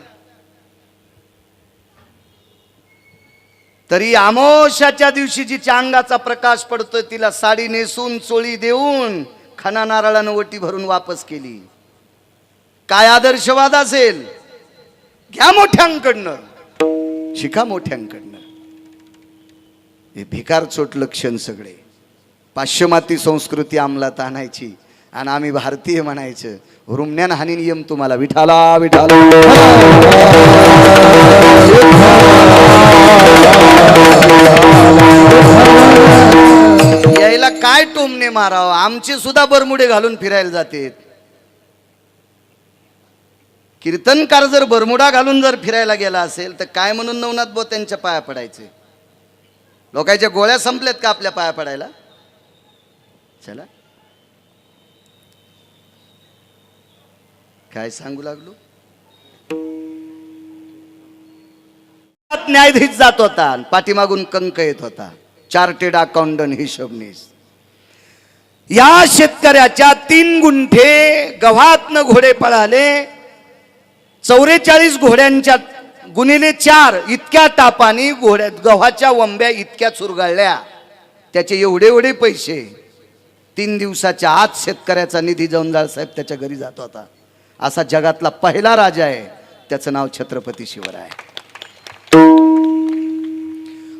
S1: तरी अमावस्याच्या दिवशी जिच्या अंगाचा प्रकाश पडतोय तिला साडी नेसून चोळी देऊन खना नारळानं ओटी भरून वापस केली. काय आदर्शवाद असेल? घ्या मोठ्यांकडनं, शिका मोठ्यांकडनं. हे भिकार चोट लक्षण सगळे. पाश्चिमात्य संस्कृती अंमलात आणायची आणि आम्ही भारतीय म्हणायचं. रुमण्यान हानी नियम तुम्हाला. विठाला विठाला. यायला काय टोमणे मारावं? आमचे सुद्धा बरमुडे घालून फिरायला जाते. कीर्तनकार जर बरमुडा घालून जर फिरायला गेला असेल तर काय म्हणून नवनाथ भाऊ त्यांच्या पाया पडायचे? लोकांच्या गोळ्या संपल्यात का आपल्या पाया पडायला? चला काय सांगू लागलो. न्यायाधीश जात होता, पाठीमागून कंक येत होता, चार्टेड अकाउंटंट, हिशोबनीस. या शेतकऱ्याच्या 3 गुंठे गव्हातनं घोडे पळाले. 44 घोड्यांच्या गुणिले 4 इतक्या तापानी गव्हाच्या वंब्या इतक्या चुरगाळल्या. त्याचे एवढे एवढे पैसे 3 दिवसाच्या आत शेतकऱ्याचा निधी जोंजाळ साहेब त्याच्या घरी जात होता. असा जगातला पहिला राजा आहे, त्याचं नाव छत्रपती शिवराय.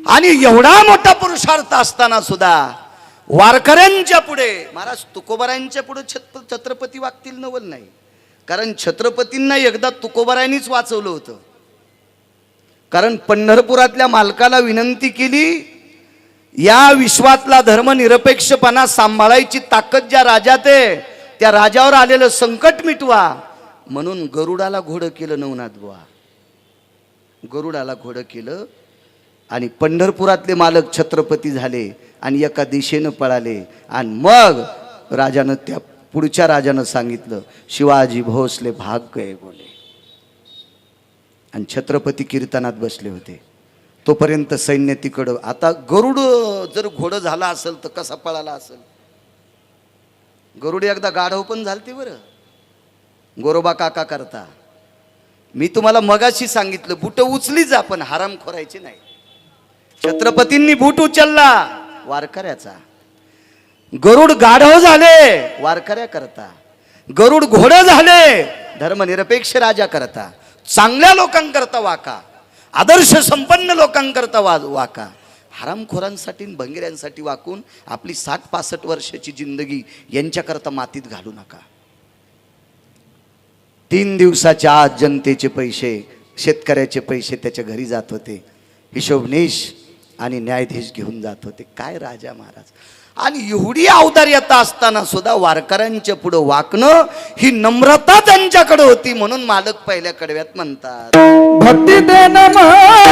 S1: आणि एवढा मोठा पुरुषार्थ असताना सुद्धा वारकऱ्यांच्या पुढे, महाराज तुकोबारायांच्या पुढे छत्रपती वागतील नवल नाही. कारण छत्रपतींना एकदा तुकोबारायांनीच वाचवलं होतं. कारण पंढरपुरातल्या मालकाला विनंती केली, या विश्वातला धर्मनिरपेक्षपणा सांभाळायची ताकद ज्या राजात आहे त्या राजावर आलेलं संकट मिटवा. म्हणून गरुडाला घोडं केलं नवनाथ बुवा. गरुडाला घोडं केलं आणि पंढरपुरातले मालक छत्रपती झाले आणि एका दिशेनं पळाले. आणि मग राजानं त्या पुढच्या राजानं सांगितलं शिवाजी भोसले भाग गए बोले. आणि छत्रपती कीर्तनात बसले होते. तोपर्यंत सैन्य तिकडं. आता गरुड जर घोडं झाला असेल तर कसा पळाला असेल. गरुड एकदा गाढव पण झालते बरं, गोरोबा काका करता. मी तुम्हाला मगाशी सांगितलं, बुट उचली जा पण हराम खोरायची नाही. छत्रपतींनी बूट उचलला वारकऱ्याचा. गरुड गाढव झाले वारकऱ्या करता, गरुड घोडं झाले धर्मनिरपेक्ष राजा करता, चांगल्या लोकांकरता वाका, आदर्श संपन्न लोकांकरता वाका. हरामखोरांसाठी भंगिऱ्यांसाठी वाकून आपली 60-65 वर्षाची जिंदगी यांच्याकरता मातीत घालू नका. 3 दिवसाच्या आत जनतेचे पैसे, शेतकऱ्याचे पैसे त्याच्या घरी जात होते. हिशोबनीश आणि न्यायाधीश घेऊन जात होते. काय राजा महाराज. आणि एवढी औदार्यता असताना सुद्धा वारकऱ्यांच्या पुढे वाकणं ही नम्रता त्यांच्याकडे होती. म्हणून मालक पहिल्या कडव्यात म्हणतात,
S2: भक्ती देन मान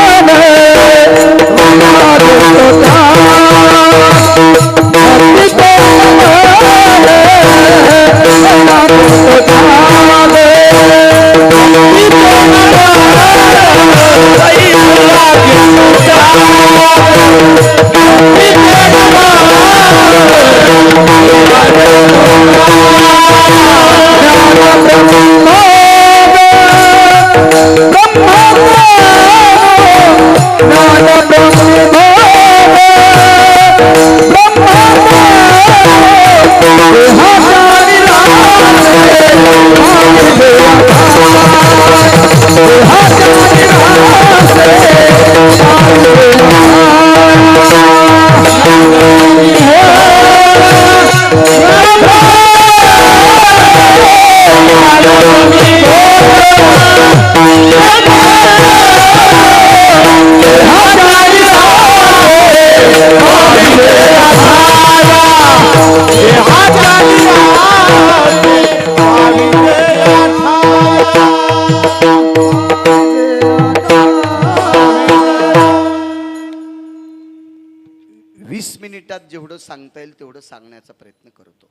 S1: जेवढं सांगता येईल तेवढं सांगण्याचा प्रयत्न करतो.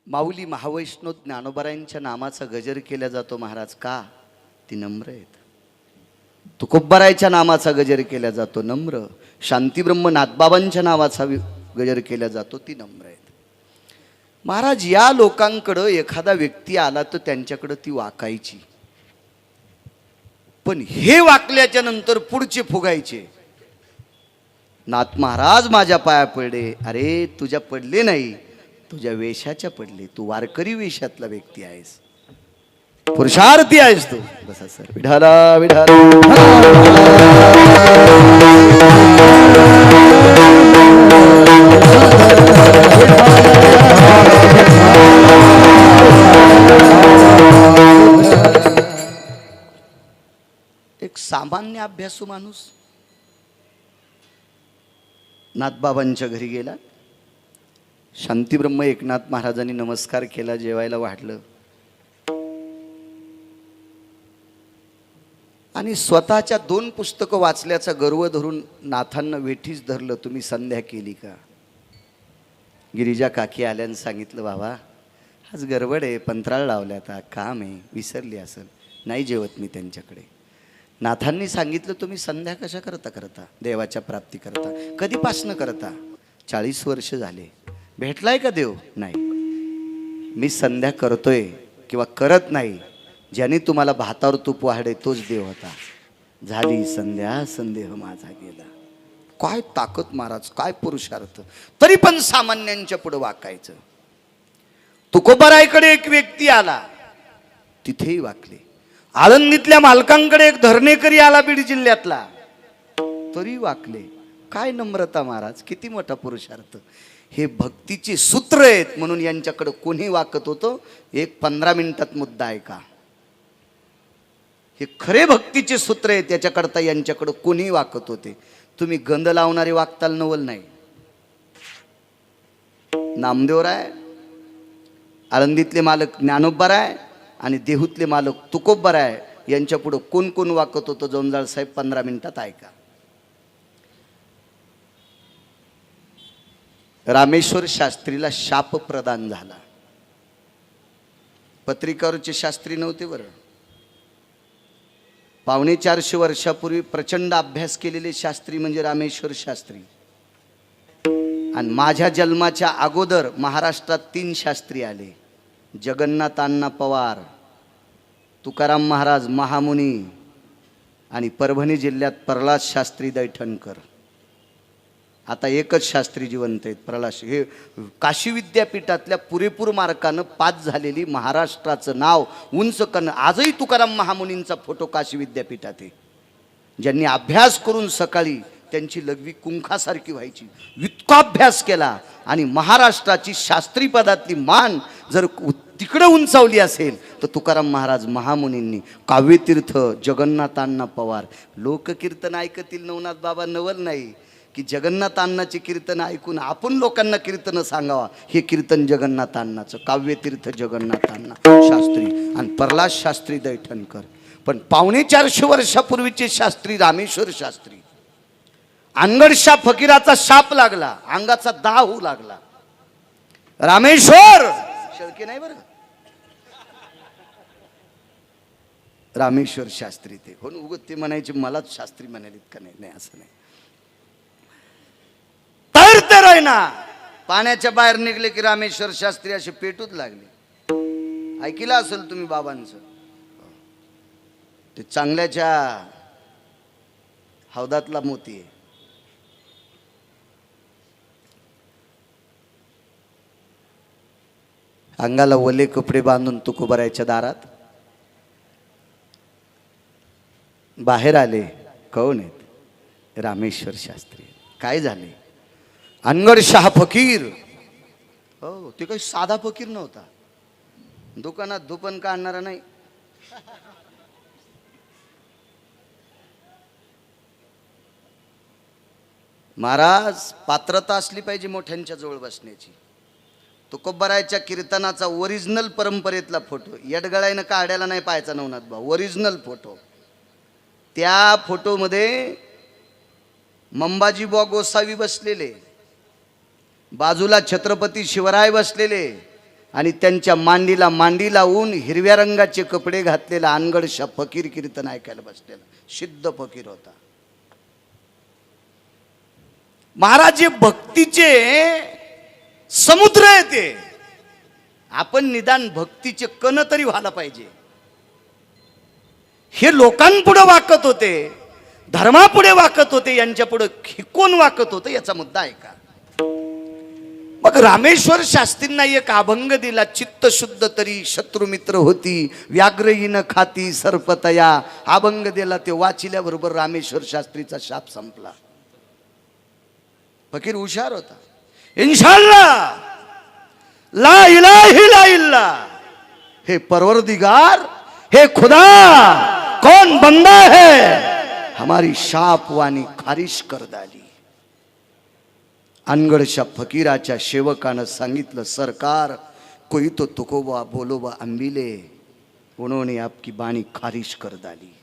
S1: माऊली महावैष्णव ज्ञानोबरायांच्या नामाचा गजर केला जातो महाराज का? ती नम्र आहेत. तुकोबारायच्या नामाचा गजर केला जातो नम्र. शांतीब्रह्म नाथबाबांच्या नावाचा गजर केला जातो, ती नम्र आहेत. महाराज या लोकांकडं एखादा व्यक्ती आला तर त्यांच्याकडं ती वाकायची, पण हे वाकल्याच्या नंतर पुढचे फुगायचे. नाथ महाराज माझ्या पाया पडले. अरे तुझ्या पडले नाही, तुझ्या वेशाच्या पडले. तू वारकरी वेशातला व्यक्ती आहेस, पुरुषार्थी आहेस तू. बसा सर. विठाला विठाला एक सामान्य अभ्यासू माणूस नाथबाबांच्या घरी गेला. शांतीब्रह्म एकनाथ महाराजांनी नमस्कार केला, जेवायला वाढलं आणि स्वतःच्या 2 पुस्तकं वाचल्याचा गर्व धरून नाथांना वेठीच धरलं. तुम्ही संध्या केली का? गिरिजा काकी आल्यानं सांगितलं, बाबा आज गडबड आहे, पंत्राळ लावल्या, आता काम आहे, विसरली असेल, नाही जेवत मी त्यांच्याकडे. नाथांनी सांगितलं, तुम्ही संध्या कशा करता देवाच्या प्राप्ती करता? कधीपासनं करता? 40 वर्ष झाले. भेटलाय का देव? नाही. मी संध्या करतोय किंवा करत नाही, ज्याने तुम्हाला भातावर तूप वाढे तोच देव होता. झाली संध्या, संदेह माझा गेला. काय ताकद महाराज, काय पुरुषार्थ. तरी पण सामान्यांच्या पुढे वाकायचं. तुकोबारायकडे एक व्यक्ती आला, तिथेही वाकले. आळंदीतल्या मालकांकडे एक धरणेकरी आला बीड जिल्ह्यातला, तरी वाकले. काय नम्रता महाराज, किती मोठा पुरुषार्थ. हे भक्तीचे सूत्र आहेत म्हणून यांच्याकडे कोणी वाकत होतं. एक 15 मिनिटात मुद्दा आहे का? हे खरे भक्तीचे सूत्र आहेत, त्याच्याकरता यांच्याकडे कोणी वाकत होते. तुम्ही गंध लावणारे वागताल नवल नाही. नामदेवराय, आळंदीतले मालक ज्ञानोबाराय आणि देहूतले मालक तुकोबाराय यांच्या पुढे कोण कोण वाकत होतं जोंजाळ साहेब 15 मिनिटात ऐका. रामेश्वर शास्त्रीला शाप प्रदान झाला. पत्रिकावरचे शास्त्री नव्हते बरं. 450 वर्षापूर्वी प्रचंड अभ्यास केलेले शास्त्री म्हणजे रामेश्वर शास्त्री. आणि माझ्या जन्माच्या अगोदर महाराष्ट्रात 3 शास्त्री आले. जगन्नाथ अण्णा पवार, तुकाराम महाराज महामुनी आणि परभणी जिल्ह्यात प्रल्हाद शास्त्री दैठणकर. आता एकच शास्त्री जिवंत आहेत, प्रल्हाद. हे काशी विद्यापीठातल्या पुरेपूर मार्कानं पास झालेली महाराष्ट्राचं नाव उंच करणं. आजही तुकाराम महामुनींचा फोटो काशी विद्यापीठात आहे. ज्यांनी अभ्यास करून सकाळी त्यांची लघवी कुंखासारखी व्हायची, इतका अभ्यास केला. आणि महाराष्ट्राची शास्त्री पदातली मान जर तिकडं उंचावली असेल तर तुकाराम महाराज महामुनींनी. काव्यतीर्थ जगन्नाथांना पवार. लोककीर्तन ऐकतील नवनाथ बाबा नवल नाही की जगन्नाथांनाचे कीर्तन ऐकून आपण लोकांना कीर्तन सांगावा. हे कीर्तन जगन्नाथांनाचं. काव्यतीर्थ जगन्नाथांना शास्त्री आणि प्रल्हाद शास्त्री दैठणकर. पण 450 वर्षापूर्वीचे शास्त्री रामेश्वर शास्त्री. अनगडशा फकीराचा शाप लागला, अंगाचा दाह होऊ लागला. रामेश्वर शेळके नाही बरं, रामेश्वर शास्त्री. ते कोण उगत ते म्हणायचे मलाच शास्त्री म्हणालीत का नाही. नाही असं नाही. तर आहे ना, पाण्याच्या बाहेर निघले की रामेश्वर शास्त्री असे पेटूच लागले. ऐकलं असेल तुम्ही बाबांचं. ते चांगल्याच्या हौदातला मोती आहे. अंगाला ओले कपडे बांधून तुकोबारायच्या दारात बाहेर आले. कोण आहेत? रामेश्वर शास्त्री. काय झाले? अनगडशाह फकीर. हो, ते काही साधा फकीर नव्हता. दुकानात धुपन काढणारा नाही. महाराज, पात्रता असली पाहिजे मोठ्यांच्या जवळ बसण्याची. तुकोबारायच्या कीर्तनाचा ओरिजिनल परंपरेतला फोटो येडगळाईनं काढायला नाही पाहायचा नवनाथ भाऊ. Original photo. त्या फोटोमध्ये मंबाजी बुवा गोसावी बसलेले, बाजूला छत्रपती शिवराय बसलेले आणि त्यांच्या मांडीला मांडी लावून हिरव्या रंगाचे कपडे घातलेला अनगडशा फकीर कीर्तन ऐकायला बसलेला. सिद्ध फकीर होता. महाराज, भक्तीचे समुद्र आहे ते. आपण निदान भक्तीचे कण तरी व्हायला पाहिजे. हे लोकांपुढे वाकत होते, धर्मापुढे वाकत होते, यांच्या पुढे कोण वाकत होते याचा मुद्दा आहे का? मग रामेश्वर शास्त्रींना एक अभंग दिला. चित्त शुद्ध तरी शत्रुमित्र होती, व्याघ्रहीन खाती सर्पतया. अभंग दिला. ते वाचिल्याबरोबर रामेश्वर शास्त्रीचा शाप संपला. फकीर हुशार होता. इंशाअल्लाह ला इलाहा इल्ला, हे परवरदिगार, हे खुदा, कौन बंदा है, हमारी शापवाणी खारिज कर डाली. अनगडशा फकीराच्या सेवकानं सांगितलं, सरकार कोई तो तुकोबा बोलोबा अंबिले, उन्होंने आपकी बाणी खारिज कर डाली.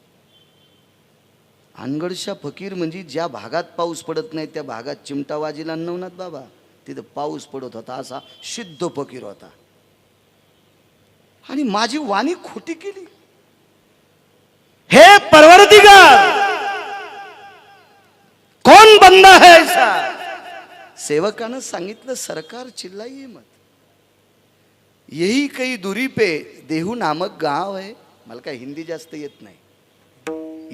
S1: अनगडशा फकीर म्हणजे ज्या भागात पाऊस पडत नाही त्या भागात चिमटा वाजिला नवनाथ बाबा. तिथं पाऊस पडत होता. असा सिद्ध फकीर होता. आणि माझी वाणी खोटी केली. हे परवरदिगार, कौन बंदा है ऐसा. सेवकानं सांगितलं, सरकार चिल्लाइए मत, यही कई दूरी पे देहू नामक गाव है. मला काय हिंदी जास्त येत नाही.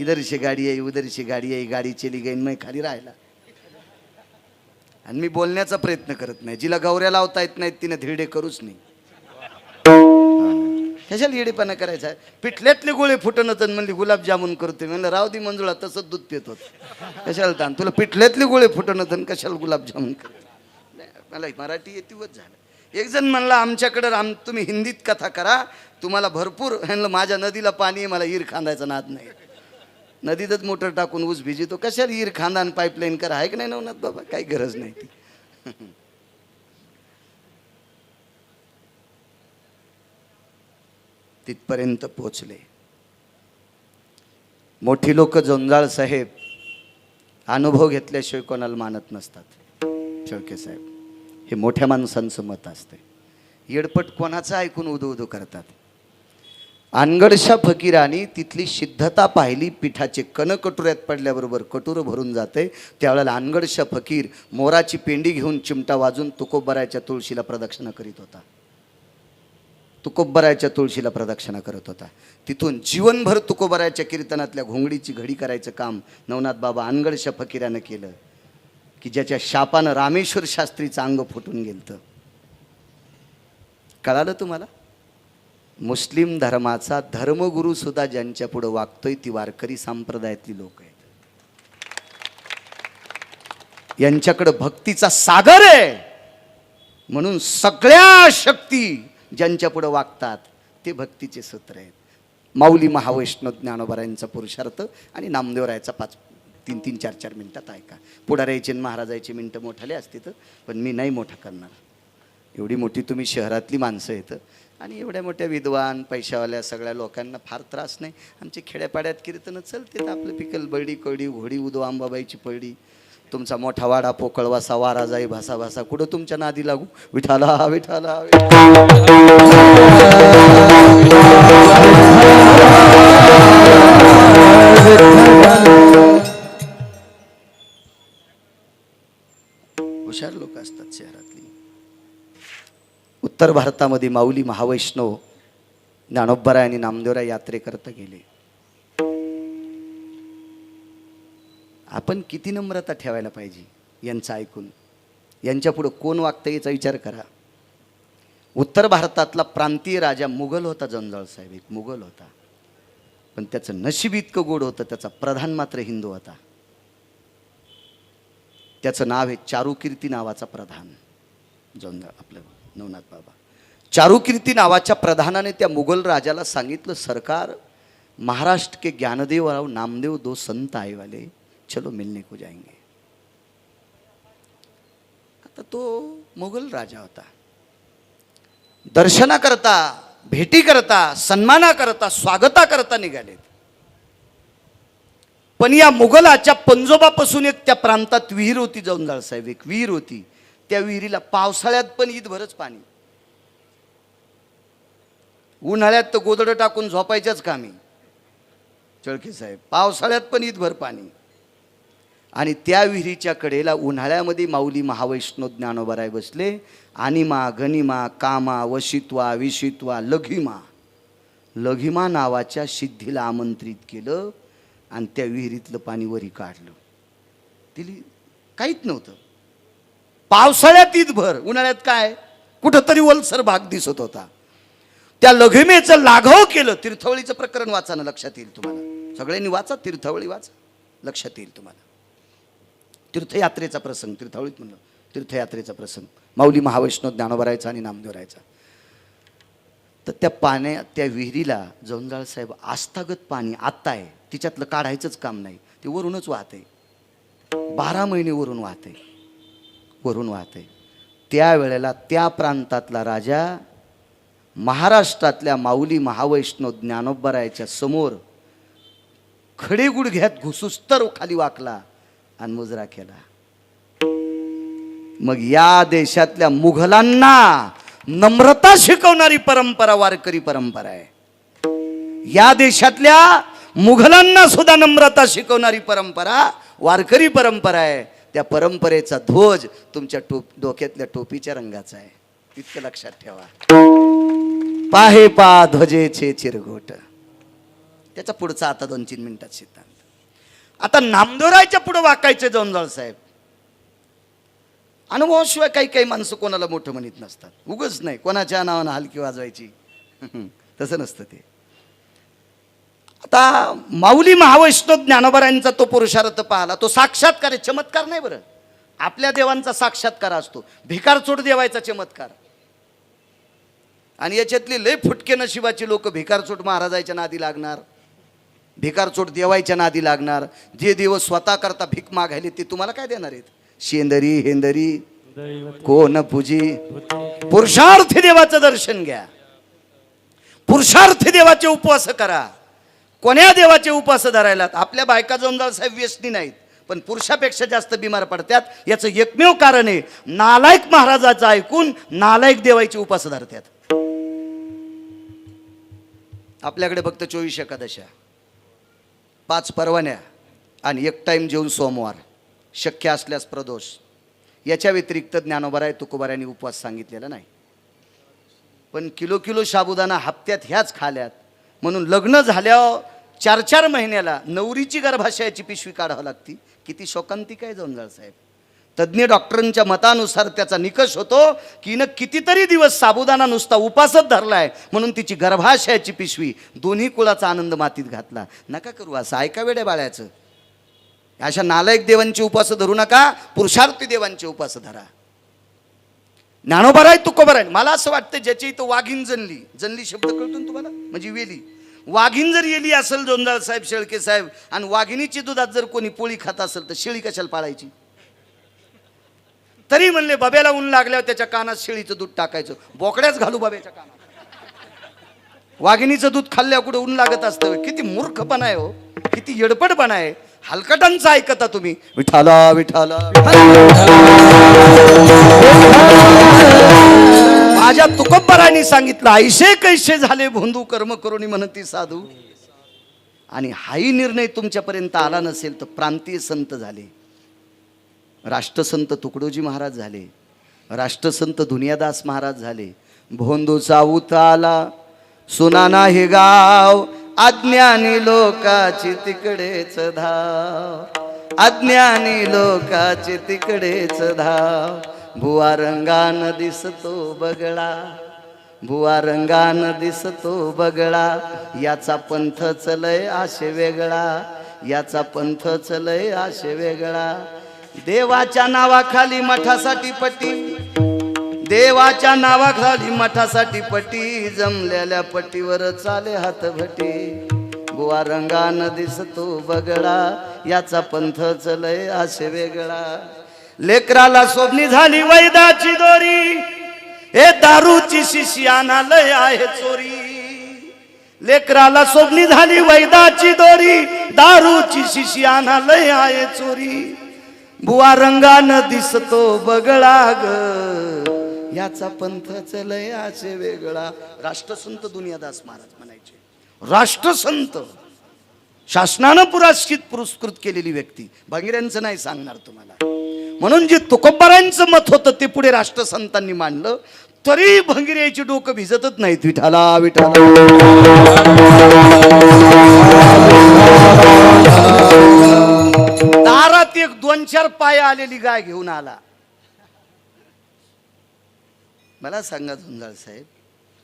S1: इधर से गाडी आहे, उधर से गाडी आहे, गाडी चली गई, मैं खाली राहिला. आणि मी बोलण्याचा प्रयत्न करत नाही. जिला गौऱ्या लावता येत नाहीत तिने धिरडे करूच नाही. कशाला येडेपणा करायचा आहे. पिठल्यातले गोळे फुटन होत म्हणली गुलाबजामुन करते. म्हणलं राव दी मंजुळा, तसंच दूध पित होत. कशाला ताण, तुला पिठल्यातले गोळे फुटन होत कशाला गुलाबजामुन करते. मला मराठी येतीवच झालं. एक जण म्हणला, आमच्याकडे तुम्ही हिंदीत कथा करा, तुम्हाला भरपूर. म्हणलं माझ्या नदीला पाणी आहे, मला ईर खांदायचा नाद नाही. नदीतच मोटर टाकून ऊस भिजितो, कशाला ईर खांदा आणि पाईपलाईन करा. आहे की नाही नवनाथ बाबा, काही गरज नाही ती. तिथपर्यंत पोचले. मोठी लोक जोंजाळ साहेब अनुभव घेतल्याशिवाय कोणाला मानत नसतात. शेळके साहेब, हे मोठ्या माणसांचं मत असते. येडपट कोणाचं ऐकून उदू उदू करतात. अनगडशा फकीराने तिथली सिद्धता पाहिली. पिठाचे कण कटुऱ्यात पडल्याबरोबर कटुर भरून जाते. त्यावेळेला अनगडशा फकीर मोराची पेंडी घेऊन चिमटा वाजून तुकोबरायच्या तुळशीला प्रदक्षिणा करीत होता. तुकोबरायच्या तुळशीला प्रदक्षिणा करत होता. तिथून जीवनभर तुकोबरायच्या कीर्तनातल्या घोंगडीची घडी करायचं काम नवनाथ बाबा अनगडशा फकीरानं केलं, की ज्याच्या शापानं रामेश्वर शास्त्रीचं अंग फुटून गेलतं. कळालं तुम्हाला? मुस्लिम धर्माचा धर्मगुरू सुद्धा ज्यांच्या पुढे वागतोय ती वारकरी संप्रदायातली लोक आहेत. यांच्याकडे भक्तीचा सागर आहे, म्हणून सगळ्या शक्ती ज्यांच्या पुढे वागतात ते भक्तीचे सूत्र आहेत. माऊली महावैष्णव ज्ञानोबारायांचा पुरुषार्थ आणि नामदेवरायाचा 3-4 मिनिटात ऐका. पुढाऱ्याचे महाराजाचे मिनटं मोठाले असते पण मी नाही मोठं करणार. एवढी मोठी तुम्ही शहरातली माणसं आहेत आणि एवढ्या मोठ्या विद्वान पैशावाल्या सगळ्या लोकांना फार त्रास नाही. आमचे खेड्यापाड्यात कीर्तनं चलते, आपलं पिकल बळडी कळडी घोडी उदो आंबाबाईची पळडी. तुमचा मोठा वाडा पोकळवासा वारा जाई भासा भासा कुठं तुमच्या नादी लागू. विठाला विठाला हुशार लोक असतात शहरातली. उत्तर भारतामध्ये माऊली महावैष्णव ज्ञानोबराय आणि नामदेवराय यात्रेकरता गेले. आपण किती नम्रता ठेवायला पाहिजे यांचं ऐकून. यांच्या पुढं कोण वागतं याचा विचार करा. उत्तर भारतातला प्रांतीय राजा मुघल होता. जोंजाळ साहेब एक मुघल होता, पण त्याचं नशीब इतकं गोड होतं, त्याचा प्रधान मात्र हिंदू होता. त्याचं नाव आहे चारुकीर्ती नावाचा प्रधान. जोंजाळ आपलं नवनाथ बाबा चारुकीर्ती नावाच्या प्रधानाने त्या मुघल राजाला सांगितलं, सरकार महाराष्ट्र के ज्ञानदेव राव नामदेव 2 संत आए वाले, चलो मिलने को जाएंगे. आता तो मुघल राजा होता. दर्शना करता, भेटी करता, सन्माना करता, स्वागता करता निघालेत. पण या मुघलाच्या पंजोबापासून एक त्या प्रांतात विहीर होती. जोंजाळ साहेब एक विहीर होती. त्या विहिरीला पावसाळ्यात पण ईदभरच पाणी. उन्हाळ्यात तर गोदडं टाकून झोपायच्याच कामी चळके साहेब. पावसाळ्यात पण ईदभर पाणी. आणि त्या विहिरीच्या कडेला उन्हाळ्यामध्ये माऊली महावैष्णव ज्ञानोबराय बसले. अनिमा गनिमा कामा वशित्वा विशित्वा लघिमा लघिमा नावाच्या सिद्धीला आमंत्रित केलं आणि त्या विहिरीतलं पाणी वरी काढलं. तिला काहीच नव्हतं. पावसाळ्यात ईदभर, उन्हाळ्यात काय कुठंतरी वलसर भाग दिसत होता. त्या लघिमेचं लाघव केलं. तीर्थवळीचं प्रकरण वाचा ना, लक्षात येईल तुम्हाला. सगळ्यांनी वाचा, तीर्थवळी वाचा, लक्षात येईल तुम्हाला. तीर्थयात्रेचा प्रसंग, तीर्थवळीत म्हणलं तीर्थयात्रेचा प्रसंग माऊली महावैष्णव ज्ञानोबरायचा आणि नामदेवरायचा. तर त्या विहिरीला जोंजाळ साहेब आस्थागत पाणी आत्ता आहे, तिच्यातलं काढायचंच काम नाही, ते वरूनच वाहते. 12 महिने वरून वाहते, वरून वाहते. त्यावेळेला त्या प्रांतातला राजा महाराष्ट्रातल्या माऊली महावैष्णव ज्ञानोबरायच्या समोर खडे गुडघ्यात घुसूस्तर खाली वाकला आणि मुजरा केला. मग या देशातल्या मुघलांना नम्रता शिकवणारी परंपरा वारकरी परंपरा आहे. या देशातल्या मुघलांना सुद्धा नम्रता शिकवणारी परंपरा वारकरी परंपरा आहे. त्या परंपरेचा ध्वज तुमच्या डोक्यातल्या टोपीच्या रंगाचा आहे, इतकं लक्षात ठेवा. पाहे पा ध्वजेचे चिरगोट. त्याचा पुढचा आता 2-3 मिनिटात सिद्धांत. आता नामदेवरायच्या पुढे वाकायचे जोंजाळ साहेब. अनुभवाशिवाय काही माणसं कोणाला मोठं म्हणत नसतात. उगच नाही कोणाच्या नावानं हलकी वाजवायची तसं नसतं ते. आता माऊली महावैष्णव ज्ञानोबरायांचा तो पुरुषार्थ पाहला. तो साक्षात्कार आहे, चमत्कार नाही बरं. आपल्या देवांचा साक्षात्कार असतो, भिकारचोट देवायचा चमत्कार. आणि याच्यातली लय फुटके नशिबाची लोक भिकारचोट महाराजाच्या नादी लागणार, भिकारचोट देवायच्या नादी लागणार. जे देव स्वतः करता भीक मागायले ते तुम्हाला काय देणार आहेत? शेंदरी हेंदरी कोण पूजी. पुरुषार्थी देवाचं दर्शन घ्या, पुरुषार्थी देवाचे उपवास करा. कोण्या देवाचे उपवास धरायला? आपल्या बायका जोंजाळ साहेब व्यसनी नाहीत, पण पुरुषापेक्षा जास्त बिमार पडतात. याचं एकमेव कारण आहे नालायक महाराजाचं ऐकून नालायक देवाचे उपवास धरतात. आपल्याकडे फक्त 24 एकादशा, 5 परवान्या आणि 1 टाईम जेवून सोमवार, शक्य असल्यास प्रदोष. याच्या व्यतिरिक्त ज्ञानोबाराय तुकोबारायांनी उपवास सांगितलेला नाही. पण किलो साबुदाणा हप्त्यात ह्याच खाल्यात म्हणून लग्न झाल्यावर 4-4 महिन्याला नवरीची गर्भाशयाची पिशवी काढावी लागती. किती शोकांतिक आहे जोंजाळ साहेब. तज्ज्ञ डॉक्टरांच्या मतानुसार त्याचा निकष होतो की हिनं कितीतरी दिवस साबुदाणा नुसता उपासच धरलाय म्हणून तिची गर्भाशयाची पिशवी, दोन्ही कुळाचा आनंद मातीत घातला. नका करू असं, ऐका वेड्या बाळ्याचं. अशा नालायक देवांची उपास धरू नका, पुरुषार्थी देवांची उपास धरा. ज्ञानोबाराय तुकोबाराय, मला असं वाटतं ज्याच्या इथं वाघीण जनली शब्द कळतो ना तुम्हाला, म्हणजे वेली. वाघीण जर येली असेल जोंजाळ साहेब, शेळके साहेब, आणि वाघिणीची दुधात जर कोणी पोळी खात असेल तर शेळी कशाला पाळायची? तरी म्हणले बब्याला ऊन लागल्यावर त्याच्या कानात शेळीचं दूध टाकायचं. बोकड्याच घालू बब्याच्या कानात. वाघिणीचं दूध खाल्ल्यावर कुठे ऊन लागत असतं? किती मूर्खपणा आहे हो, किती येडपटपणा आहे. हलकटांचं ऐकता तुम्ही. विठाला विठाला माझ्या तुकोबारायांनी सांगितलं, ऐसे कैसे झाले भोंदू कर्म करुणी म्हणती साधू. आणि हाही निर्णय तुमच्यापर्यंत आला नसेल तर प्रांतीय संत झाले, राष्ट्रसंत तुकडोजी महाराज झाले, राष्ट्रसंत दुनियादास महाराज झाले. भोंदूचा उताला सुनाना हे गाव, अज्ञानी लोकाची तिकडेच धाव, अज्ञानी लोकाची तिकडेच धाव. भुवा रंगान दिसतो बगळा, भुवा रंगान दिसतो बगळा, याचा पंथ चलय आशे वेगळा, याचा पंथ चलय आशे वेगळा. देवाच्या नावाखाली मठासाठी पटी, देवाच्या नावाखाली मठासाठी पटी, जमलेल्या पटीवर चाले हातभटी. बुवा रंगान दिसतो बगळा, याचा पंथ चलय आशे वेगळा. लेकराला सोबणी झाली वैदाची दोरी, हे दारूची शिष्याना लय आहे चोरी. लेकराला सोबणी झाली वैदाची दोरी, दारूची शिष्याना लय आहे चोरी. बुवा रंगान दिसतो बगळा ग, याचा पंथ चलय आशे वेगळा. राष्ट्रसंत दुनियादास महाराज म्हणायचे. राष्ट्रसंत, शासनानं पुरस्कृत केलेली व्यक्ती. भंगिऱ्यांचं नाही सांगणार तुम्हाला. म्हणून जे तुकोबारायांचं मत होतं ते पुढे राष्ट्रसंतांनी मांडलं, तरी भंगिऱ्याची डोकं भिजतच नाहीत. विठाला विठाला दारात एक 2-4 पाय आलेली गाय घेऊन आला. मला सांगा झुंजाळ साहेब,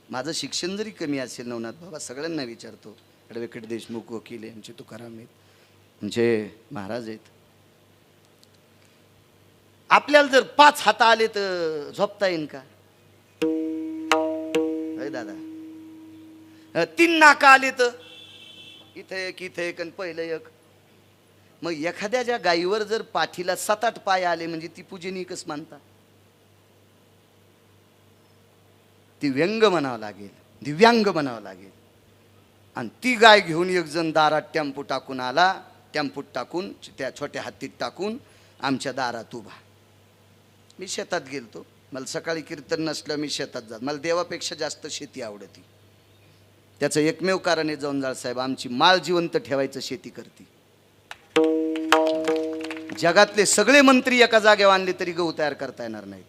S1: माझं शिक्षण जरी कमी असेल नवनाथ बाबा, सगळ्यांना विचारतो, ॲडव्होकेट देशमुख वकील आहे, आमचे तुकाराम आहेत, आमचे महाराज आहेत. आपल्याला जर 5 हात आले तर झोपता येईल का? दादा 3 नाका आले तर इथे एक आणि पहिलं एक. मग एखाद्या ज्या गायीवर जर पाठीला 7-8 पाय आले म्हणजे ती पूजनीकच मानता? ती व्यंग म्हणावं लागेल, दिव्यांग म्हणावं लागेल. आणि ती गाय घेऊन एक जण दारात टेम्पो टाकून आला, टेम्पोत टाकून त्या छोट्या हत्तीत टाकून आमच्या दारात उभा. मी शेतात गेलतो, मला सकाळी कीर्तन नसलं मी शेतात जात. मला देवापेक्षा जास्त शेती आवडती. त्याचं एकमेव कारण आहे जोंजाळ साहेब, आमची माळ जिवंत ठेवायचं शेती करते. जगातले सगळे मंत्री एका जागेवर आणले तरी गहू तयार करता येणार नाहीत.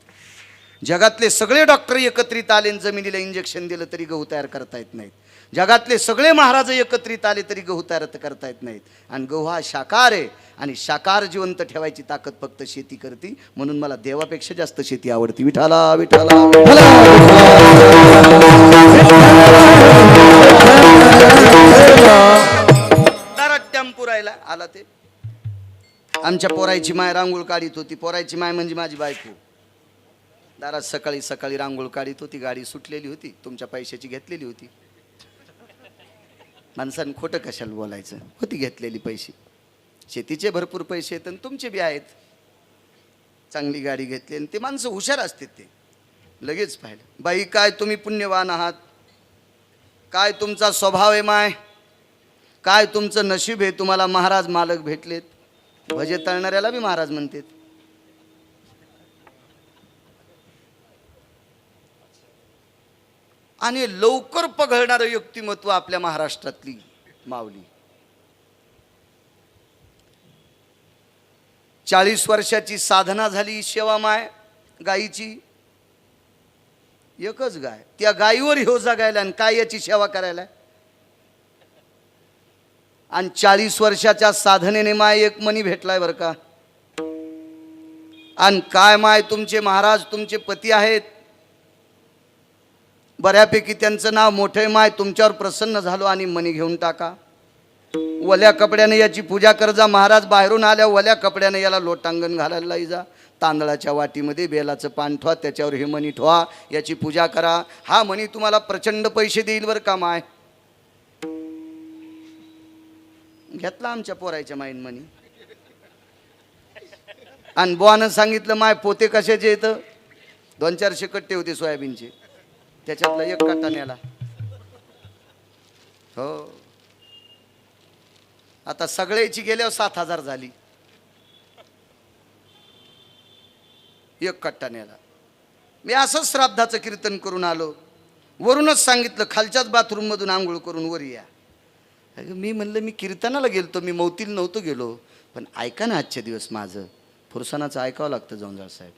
S1: जगातले सगळे डॉक्टर एकत्रित आले जमिनीला इंजेक्शन दिलं तरी गहू तयार करता येत नाहीत. जगातले सगळे महाराज एकत्रित आले तरी गहू तयार करता येत नाहीत. आणि गहू हा शाकार आहे आणि शाकार जिवंत ठेवायची ताकद फक्त शेती करते. म्हणून मला देवापेक्षा जास्त शेती आवडती. विठाला विठाला दारात टेम्पो राहिला आला. ते आमच्या पोरायची माय रांगोळ काढीत होती. पोरायची माय म्हणजे माझी बायको. दारात सकाळी सकाळी रांगोळ काढीत होती. गाडी सुटलेली होती, तुमच्या पैशाची घेतलेली होती. माणसानं खोटं कशाला बोलायचं, होती घेतलेली पैसे. शेतीचे भरपूर पैसे आहेत आणि तुमचे बी आहेत. चांगली गाडी घेतली आणि ते माणसं हुशार असतात. ते लगेच पाहिलं, बाई काय तुम्ही पुण्यवान आहात, काय तुमचा स्वभाव आहे माय, काय तुमचं नशीब आहे, तुम्हाला महाराज मालक भेटलेत. भजे तळणाऱ्याला बी महाराज म्हणतात. आणि लवकर पघळणारं व्यक्तिमत्व आपल्या महाराष्ट्रातली माऊली. 40 वर्षाची साधना झाली सेवामाय गायीची. एकच गाय, त्या गायीवर ह्यो जगायला आणि काय याची सेवा करायला. आणि 40 वर्षाच्या साधनेने माय एक मनी भेटलाय बरं का. आणि काय माय, तुमचे महाराज तुमचे पती आहेत, बऱ्यापैकी त्यांचं नाव मोठे माय, तुमच्यावर प्रसन्न झालो आणि मनी घेऊन टाका. वल्या कपड्याने याची पूजा कर जा. महाराज बाहेरून आल्या वल्या कपड्याने याला लोटांगण घालायला लाई जा. तांदळाच्या वाटीमध्ये बेलाचं पान ठेवा, त्याच्यावर हे मणी ठेवा, याची पूजा करा. हा मणी तुम्हाला प्रचंड पैसे देईल बरं का माय. घेतला आमच्या पोरायच्या माईन मणी. आणि बुवानं सांगितलं माय पोते कशाचे येतं. 200-400 कट्टे होते सोयाबीनचे, त्याच्यातला एक कट्टा नेला. हो, आता सगळ्याची गेल्यावर 7,000 झाली. एक कट्टा नेला. मी असंच श्राद्धाचं कीर्तन करून आलो. वरूनच सांगितलं खालच्याच बाथरूम मधून आंघोळ करून वर या. मी म्हणलं मी कीर्तनाला गेलतो, मी मौतील नव्हतो गेलो. पण ऐका ना आजचे दिवस माझं फुरसनाचं ऐकावं लागतं जोंजाळ साहेब.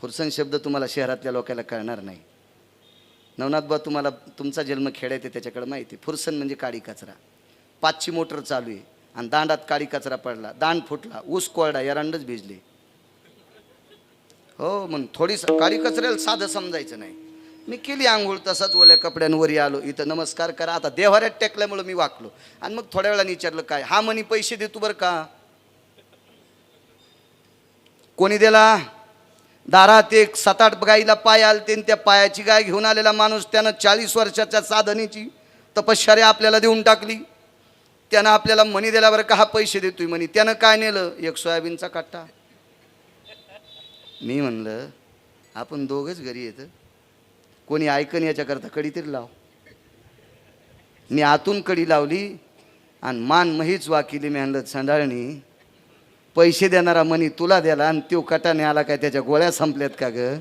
S1: फुरसन शब्द तुम्हाला शहरातल्या लोकांना कळणार नाही. नवनाथबा तुम्हाला तुमचा जन्म खेड्यात आहे त्याच्याकडे माहिती. फुरसन म्हणजे काळी कचरा. 5ची मोटर चालू आहे आणि दांडात काळी कचरा पडला, दांड फुटला, ऊस कोरडा, एरंडच भिजले. हो, मग थोडी काळी कचऱ्याला साधं समजायचं नाही. मी केली आंघोळ, तसाच ओल्या कपड्यांवरही आलो. इथं नमस्कार करा. आता देव्हाऱ्यात टेकल्यामुळं मी वाकलो. आणि मग थोड्या वेळाने विचारलं काय. हा म्हणी पैसे देतो बरं का. कोणी दिला. दारात एक 7-8 गाईला पाय आलते, त्या पायाची गाय घेऊन आलेला माणूस, त्यानं 40 वर्षाच्या साधनेची तपश्चर्या आपल्याला देऊन टाकली. त्यानं आपल्याला मणी दिला बरं का. हा पैसे देतोय म्हणी. त्यानं काय नेलं, एक सोयाबीनचा कट्टा. मी म्हणलं आपण दोघंच घरी येतं, कोणी ऐकन याच्याकरता कडी तरी लाव. मी आतून कडी लावली आणि मान महीच वाकिली. मी म्हणलं संडाळणी, पैसे देणारा मनी तुला द्याला आणि तो कटाने आला काय, त्याच्या गोळ्या संपल्यात का ग.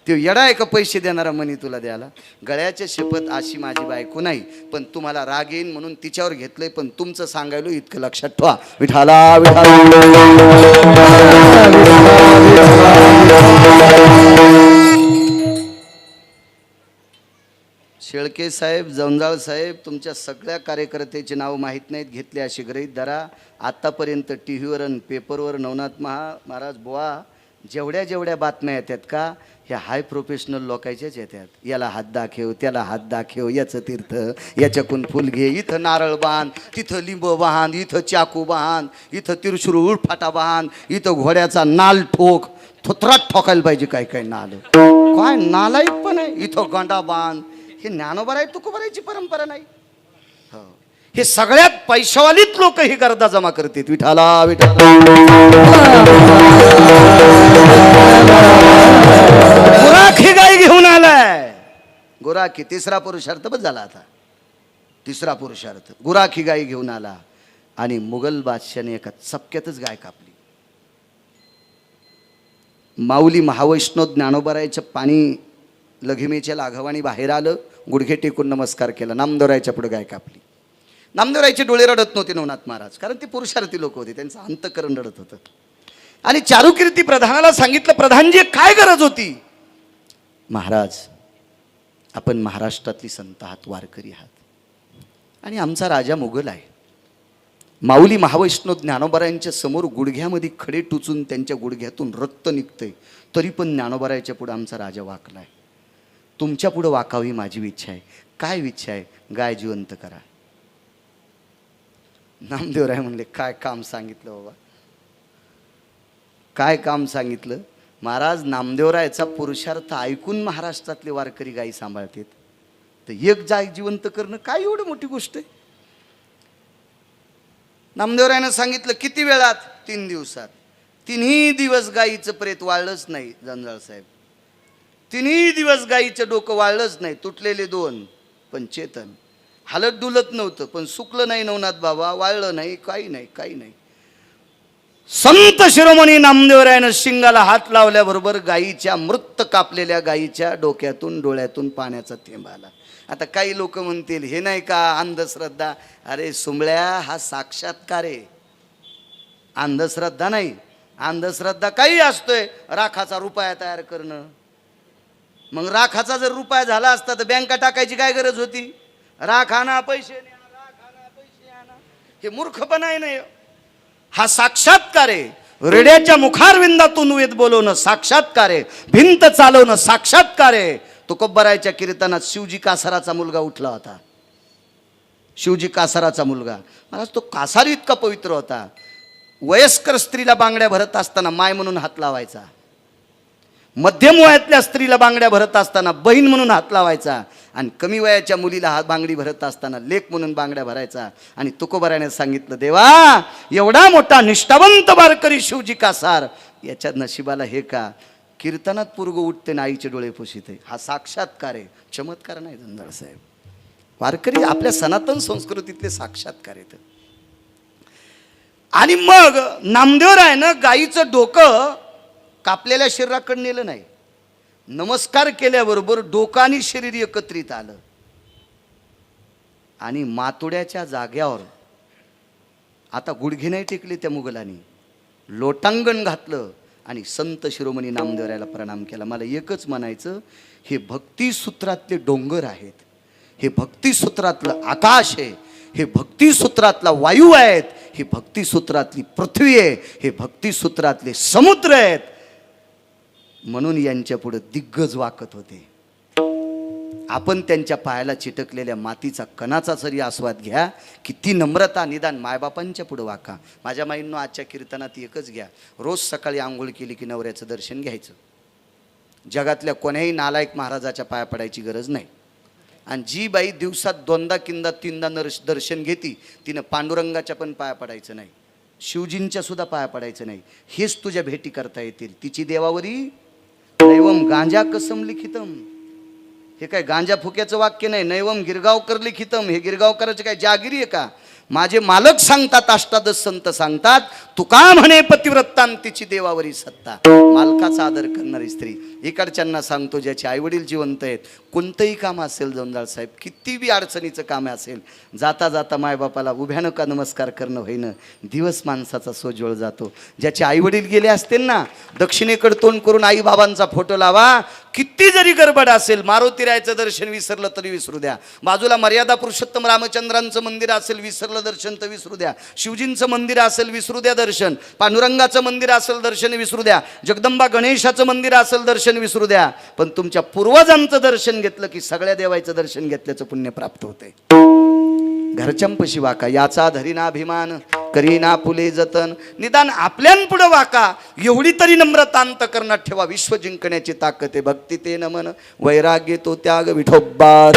S1: तो येडा आहे का पैसे देणारा मनी तुला द्याला. गळ्याच्या शपथ अशी माझी बायको नाही, पण तुम्हाला राग येईन म्हणून तिच्यावर घेतलंय. पण तुमचं सांगायलो इतकं लक्षात ठेवा. विठाला शेळके साहेब, जंजाळ साहेब, तुमच्या सगळ्या कार्यकर्त्याचे नाव माहीत नाहीत, घेतले अशी गृहीत धरा. आत्तापर्यंत टी व्हीवर आणि पेपरवर नवनाथ महाराज बुवा जेवढ्या बातम्या येतात का, ह्या हाय प्रोफेशनल लोकांच्याच येतात. याला हात दाखव, त्याला हात दाखव, याचं तीर्थ, याच्याकून फुल घे, इथं नारळ बांध, तिथं लिंब बांध, इथं चाकू बांध, इथं तिरशूळ फाटा बांध, इथं घोड्याचा नाल ठोक. थोत्रात ठोकायला पाहिजे काय काय नाल. काय नालायक पण आहे. इथं गंडा बांध. हे ज्ञानोबराय तुकोबरायची परंपरा नाही. हो, हे सगळ्यात पैशावालीच लोक ही गर्दा जमा करतात. विठाला विठाला. गुराखी गाय घेऊन आलाय. गुराखी तिसरा पुरुषार्थ बस झाला. आता तिसरा पुरुषार्थ गुराखी गाय घेऊन आला आणि मुघल बादशाने एका चपक्यातच गाय कापली. माऊली महावैष्णव ज्ञानोबरायच्या पाणी लघिमेच्या लाघवानी बाहेर आलं, गुडघे टेकून नमस्कार केला. नामदेवरायच्या पुढे गाय कापली. नामदेवरायचे डोळे रडत नव्हते नवनाथ महाराज, कारण ते पुरुषार्थी लोक होते, त्यांचं अंतःकरण रडत होतं. आणि चारुकीर्ती प्रधानाला सांगितलं, प्रधानजी काय गरज होती. महाराज आपण महाराष्ट्रातली संत आहात, वारकरी आहात, आणि आमचा राजा मुघल आहे. माऊली महावैष्णव ज्ञानोबरायांच्या समोर गुडघ्यामध्ये खडे टुचून त्यांच्या गुडघ्यातून रक्त निघतंय, तरी पण ज्ञानोबरायाच्या पुढे आमचा राजा वाकलाय. तुमच्या पुढे वाकावी माझी इच्छा आहे. काय इच्छा आहे. गाय जिवंत करा. नामदेवराय म्हणले काय काम सांगितलं बाबा, काय काम सांगितलं. महाराज नामदेवरायचा पुरुषार्थ ऐकून महाराष्ट्रातले वारकरी गायी सांभाळतात, तर एक गाय जिवंत करणं काय एवढी मोठी गोष्ट आहे. नामदेवरायनं सांगितलं किती वेळात. 3 दिवसात. 3ही दिवस गायीचं प्रेत वाळलंच नाही. जंजाळ साहेब 3ही दिवस गायीचं डोकं वाळलंच नाही. तुटलेले 2, पण चेतन हालत डुलत नव्हतं, पण सुकलं नाही नवनाथ बाबा, वाळलं नाही, काही नाही, काही नाही. संत शिरोमणी नामदेवरायानं शिंगाला हात लावल्याबरोबर गायीच्या मृत कापलेल्या गायीच्या डोक्यातून डोळ्यातून पाण्याचा थेंब आला. आता काही लोक म्हणतील हे नाही का अंधश्रद्धा. अरे सुंबळ्या, हा साक्षात्कार आहे, अंधश्रद्धा नाही. अंधश्रद्धा काही असतोय, राखाचा रुपया तयार करणं. मग राखाचा जर रुपया झाला असता तर बँका टाकायची काय गरज होती? राख आणा, पैसे न्या, राख आणा, पैसे आणा. हे मूर्खपणा आहे नाही. हा साक्षात्कार आहे. रेड्याच्या मुखारविंदातून वेद बोलवणं साक्षात्कार आहे. भिंत चालवणं साक्षात्कार आहे. तुकोबरायच्या कीर्तनात शिवजी कासाराचा मुलगा उठला होता. शिवजी कासाराचा मुलगा, महाराज तो कासार इतका पवित्र होता. वयस्कर स्त्रीला बांगड्या भरत असताना माय म्हणून हात लावायचा. मध्यम वयातल्या स्त्रीला बांगड्या भरत असताना बहीण म्हणून हात लावायचा. आणि कमी वयाच्या मुलीला हात बांगडी भरत असताना लेक म्हणून बांगड्या भरायचा. आणि तुकोबरायाने सांगितलं, देवा एवढा मोठा निष्ठावंत वारकरी शिवजी कासार, याच्या नशिबाला हे का? कीर्तनात पूर्ग उठते ना आईचे डोळे पुसिते. हा साक्षात्कार आहे, चमत्कार नाही जोंजाळ साहेब. वारकरी आपल्या सनातन संस्कृतीतले साक्षात्कार आहेत. आणि मग नामदेवरायानं गाईचं डोकं कापलेल्या शरीराकडे नेलं नाही. नमस्कार केल्याबरोबर डोकं आणि शरीर एकत्रित आलं आणि मातोड्याच्या जाग्यावर आता गुडघे नाही टेकले त्या मुघलांनी, लोटांगण घातलं आणि संत शिरोमणी नामदेवरायाला प्रणाम केला. मला एकच म्हणायचं, हे भक्तिसूत्रातले डोंगर आहेत, हे भक्तिसूत्रातलं आकाश आहे, हे भक्तिसूत्रातला वायू आहेत, हे भक्तिसूत्रातली पृथ्वी आहे, हे भक्तिसूत्रातले समुद्र आहेत. म्हणून यांच्या पुढे दिग्गज वाकत होते. आपण त्यांच्या पायाला चिटकलेल्या मातीचा कणाचा जरी आस्वाद घ्या. किती नम्रता, निदान मायबापांच्या पुढे वाका. माझ्या माईंनो आजच्या कीर्तनात एकच घ्या, रोज सकाळी आंघोळ केली की नवऱ्याचं दर्शन घ्यायचं. जगातल्या कोण्याही नालायक महाराजाच्या पाया पडायची गरज नाही. आणि जी बाई दिवसात दोनदा किंदा तीनदा दर्शन घेती, तिनं पांडुरंगाच्या पण पाया पडायचं नाही, शिवजींच्या सुद्धा पाया पडायचं नाही. हेच तुझ्या भेटी करता येतील. तिची देवावरी नैवम गांजा कसम लिखितम. हे काय गांजा फुक्याचं वाक्य नाही. नैवम गिरगावकर लिखितम. हे गिरगावकरांचे काय जागिरी आहे का? माझे मालक सांगतात, अष्टादश संत सांगतात, तुका म्हणे पतिव्रतांतीची देवावरी सत्ता. मालकाचा आदर करणारी स्त्री. इकडच्यांना सांगतो, ज्याचे आईवडील जिवंत आहेत, कोणतंही काम असेल जोंजाळ साहेब, किती बी अडचणीचं काम असेल, जाता जाता मायबापाला उभ्यानं का नमस्कार करणं होईनं, दिवस माणसाचा सोज्वळ जातो. ज्याचे आईवडील गेले असतील ना, दक्षिणेकडे तोंड करून आई बाबांचा फोटो लावा. किती जरी गडबड असेल, मारुतीरायचं दर्शन विसरलं तरी विसरू द्या. बाजूला मर्यादा पुरुषोत्तम रामचंद्रांचं मंदिर असेल, विसरलं दर्शन तर विसरू द्या. शिवजींचं मंदिर असेल, विसरू द्या दर्शन. पांडुरंगाचं मंदिर असेल, दर्शन विसरू द्या. जगदंबा गणेशाचं मंदिर असेल, दर्शन विसरू द्या. पण तुमच्या पूर्वजांचं दर्शन घेतलं की सगळ्या देवाचं दर्शन घेतल्याचं पुण्य प्राप्त होते. घरच्यांपशी वाका, याचा धरीना अभिमान, करीना फुले जतन. निदान आपल्यापुढं वाका, एवढी तरी नम्रता अंतकरणात ठेवा. विश्व जिंकण्याची ताकद आहे. भक्ती ते नमन, वैराग्य तो त्याग, विठोबा